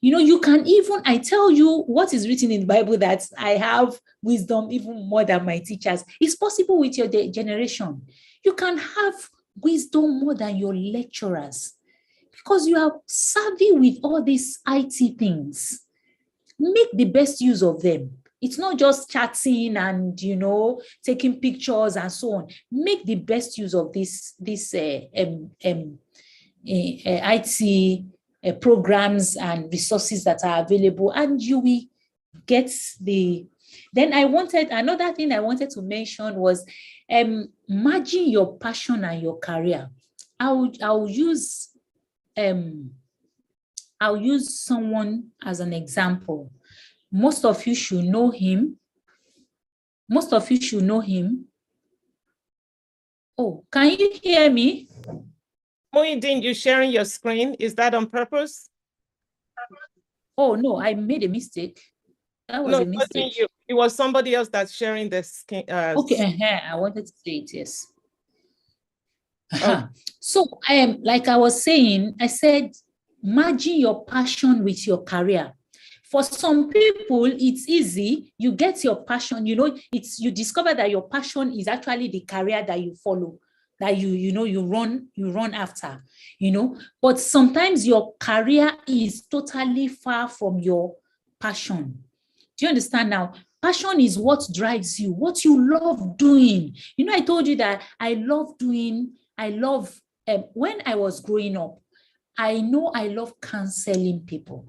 [SPEAKER 6] you know, you can even, I tell you what is written in the Bible, that I have wisdom even more than my teachers. It's possible with your generation. You can have wisdom more than your lecturers, because you are savvy with all these IT things. Make the best use of them. It's not just chatting and, you know, taking pictures and so on. Make the best use of this IT programs and resources that are available, and you will get the. Then another thing I wanted to mention was merging your passion and your career. I'll use someone as an example. Most of you should know him. Oh, can you hear me?
[SPEAKER 1] Muhyiddin, you sharing your screen. Is that on purpose?
[SPEAKER 6] Oh, no, I made a mistake. That was a mistake.
[SPEAKER 1] It wasn't you. It was somebody else that's sharing the screen.
[SPEAKER 6] Okay, I wanted to say it, yes. So, like I was saying, I said, merging your passion with your career. For some people, it's easy. You get your passion, you know, you discover that your passion is actually the career that you follow, that you run after, you know. But sometimes your career is totally far from your passion. Do you understand now? Passion is what drives you, what you love doing. You know, I told you that when I was growing up, I love counseling people.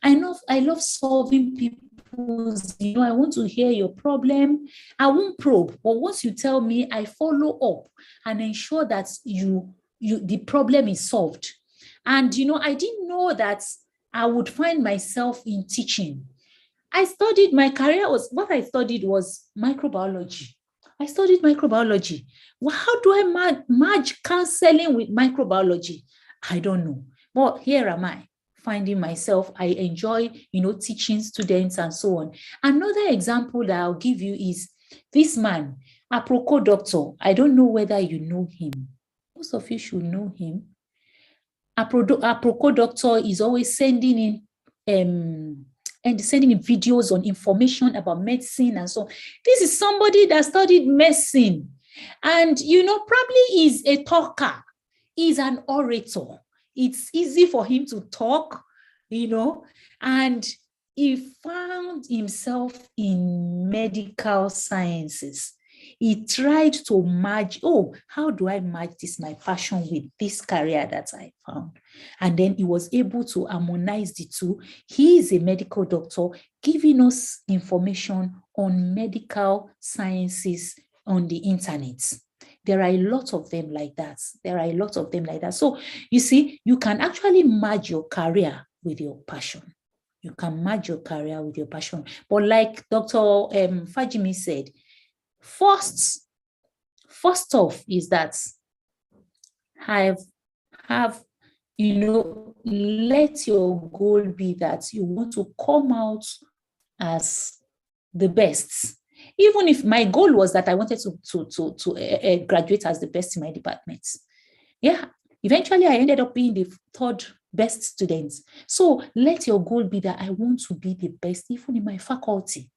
[SPEAKER 6] I love solving people's, you know, I want to hear your problem. I won't probe, but once you tell me, I follow up and ensure that the problem is solved. And, you know, I didn't know that I would find myself in teaching. My career was microbiology. I studied microbiology. Well, how do I merge counseling with microbiology? I don't know. But here am I, finding myself. I enjoy, you know, teaching students and so on. Another example that I'll give you is this man, Aproko Doctor. I don't know whether you know him. Most of you should know him. Aproko Doctor is always sending in videos on information about medicine and so on. This is somebody that studied medicine and, you know, probably is a talker, is an orator. It's easy for him to talk, you know, and he found himself in medical sciences. He tried to merge, how do I merge my passion with this career that I found? And then he was able to harmonize the two. He is a medical doctor giving us information on medical sciences on the internet. There are a lot of them like that. So you see, you can actually merge your career with your passion. But like Dr. Fajimi said, first off is that let your goal be that you want to come out as the best. Even if my goal was that I wanted to graduate as the best in my department. Yeah, eventually I ended up being the third best student. So let your goal be that I want to be the best, even in my faculty.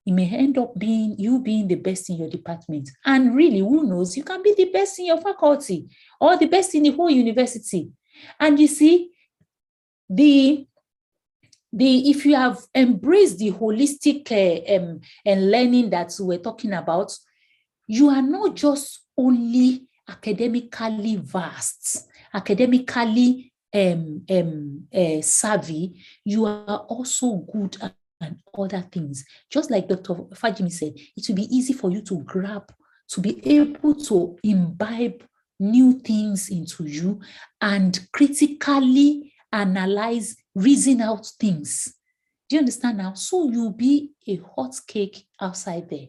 [SPEAKER 6] It may end up being you being the best in your department. And really, who knows, you can be the best in your faculty or the best in the whole university. And you see, if you have embraced the holistic and learning that we're talking about, you are not just only academically vast, academically savvy, you are also good and other things. Just like Dr. Fajimi said, it will be easy for you to grab, to be able to imbibe new things into you and critically analyze, reason out things. Do you understand now? So you'll be a hot cake outside there.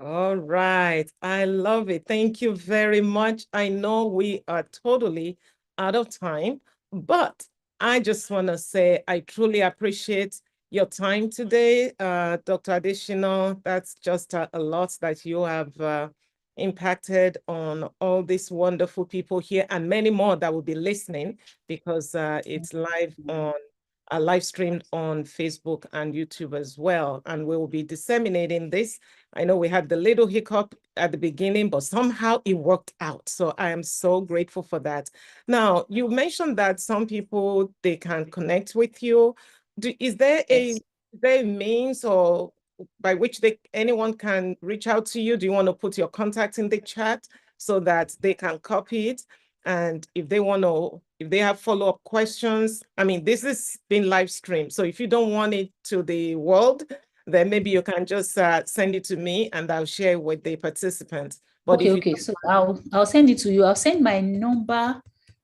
[SPEAKER 1] All right. I love it. Thank you very much. I know we are totally out of time, but I just want to say I truly appreciate your time today, Dr. Adesina. That's just a lot that you have impacted on all these wonderful people here and many more that will be listening, because it's live streamed on Facebook and YouTube as well. And we will be disseminating this. I know we had the little hiccup at the beginning, but somehow it worked out. So I am so grateful for that. Now, you mentioned that some people, they can connect with you. Is there a means or by which anyone can reach out to you? Do you want to put your contact in the chat so that they can copy it? And if they want to, if they have follow-up questions, I mean, this is being live streamed. So if you don't want it to the world, then maybe you can just send it to me and I'll share it with the participants. But
[SPEAKER 6] okay. So I'll send it to you. I'll send my number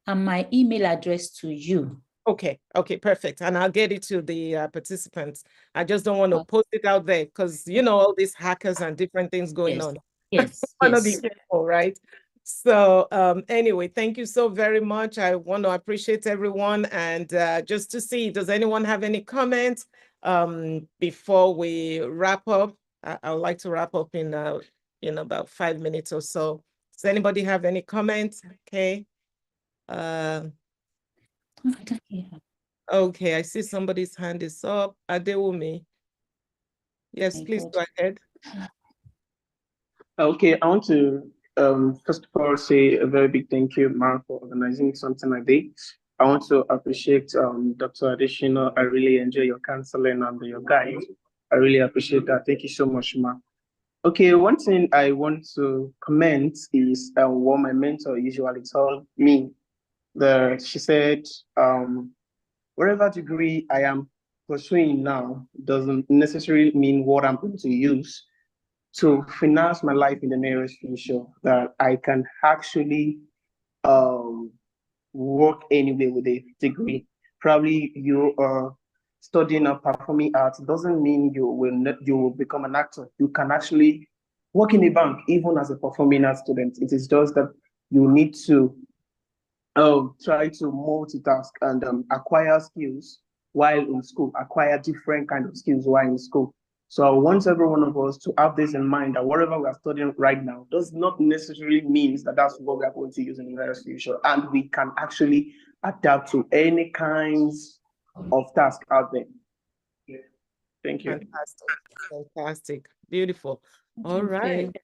[SPEAKER 6] and my email address to you.
[SPEAKER 1] Okay, perfect. And I'll get it to the participants. I just don't want to post it out there because, you know, all these hackers and different things going on.
[SPEAKER 6] Yes.
[SPEAKER 1] I want to be careful, right? So anyway, thank you so very much. I want to appreciate everyone. And just to see, does anyone have any comments before we wrap up? I would like to wrap up in about 5 minutes or so. Does anybody have any comments? Okay. Okay, I see somebody's hand is up. Adewumi. Yes, please go ahead.
[SPEAKER 11] Okay, I want to first of all say a very big thank you, Ma, for organizing something like this. I want to appreciate Dr. Adesina. I really enjoy your counseling and your guide. I really appreciate that. Thank you so much, Ma. Okay, one thing I want to comment is what my mentor usually told me. She said, whatever degree I am pursuing now doesn't necessarily mean what I'm going to use to finance my life in the nearest future, that I can actually work anywhere with a degree. Probably you are studying or performing arts doesn't mean you will become an actor. You can actually work in a bank even as a performing arts student. It is just that you need to try to multitask and acquire skills while in school, acquire different kind of skills while in school. So I want every one of us to have this in mind, that whatever we are studying right now does not necessarily mean that that's what we are going to use in the near future. And we can actually adapt to any kinds of task out there. Thank you.
[SPEAKER 1] Fantastic. Beautiful. All right.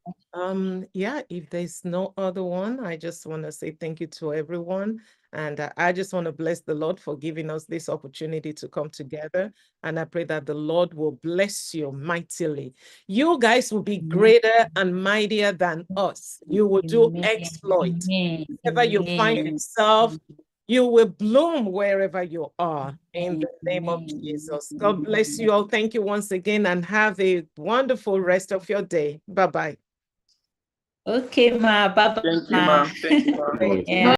[SPEAKER 1] Yeah, if there's no other one, I just want to say thank you to everyone. And I just want to bless the Lord for giving us this opportunity to come together. And I pray that the Lord will bless you mightily. You guys will be greater and mightier than us. You will do exploit. Wherever you find yourself, you will bloom wherever you are, in the name of Jesus. God bless you all. Thank you once again and have a wonderful rest of your day. Bye-bye.
[SPEAKER 6] Okay, Ma. Bye-bye.
[SPEAKER 11] Thank you, Ma. Thank you, Ma.
[SPEAKER 6] Yeah.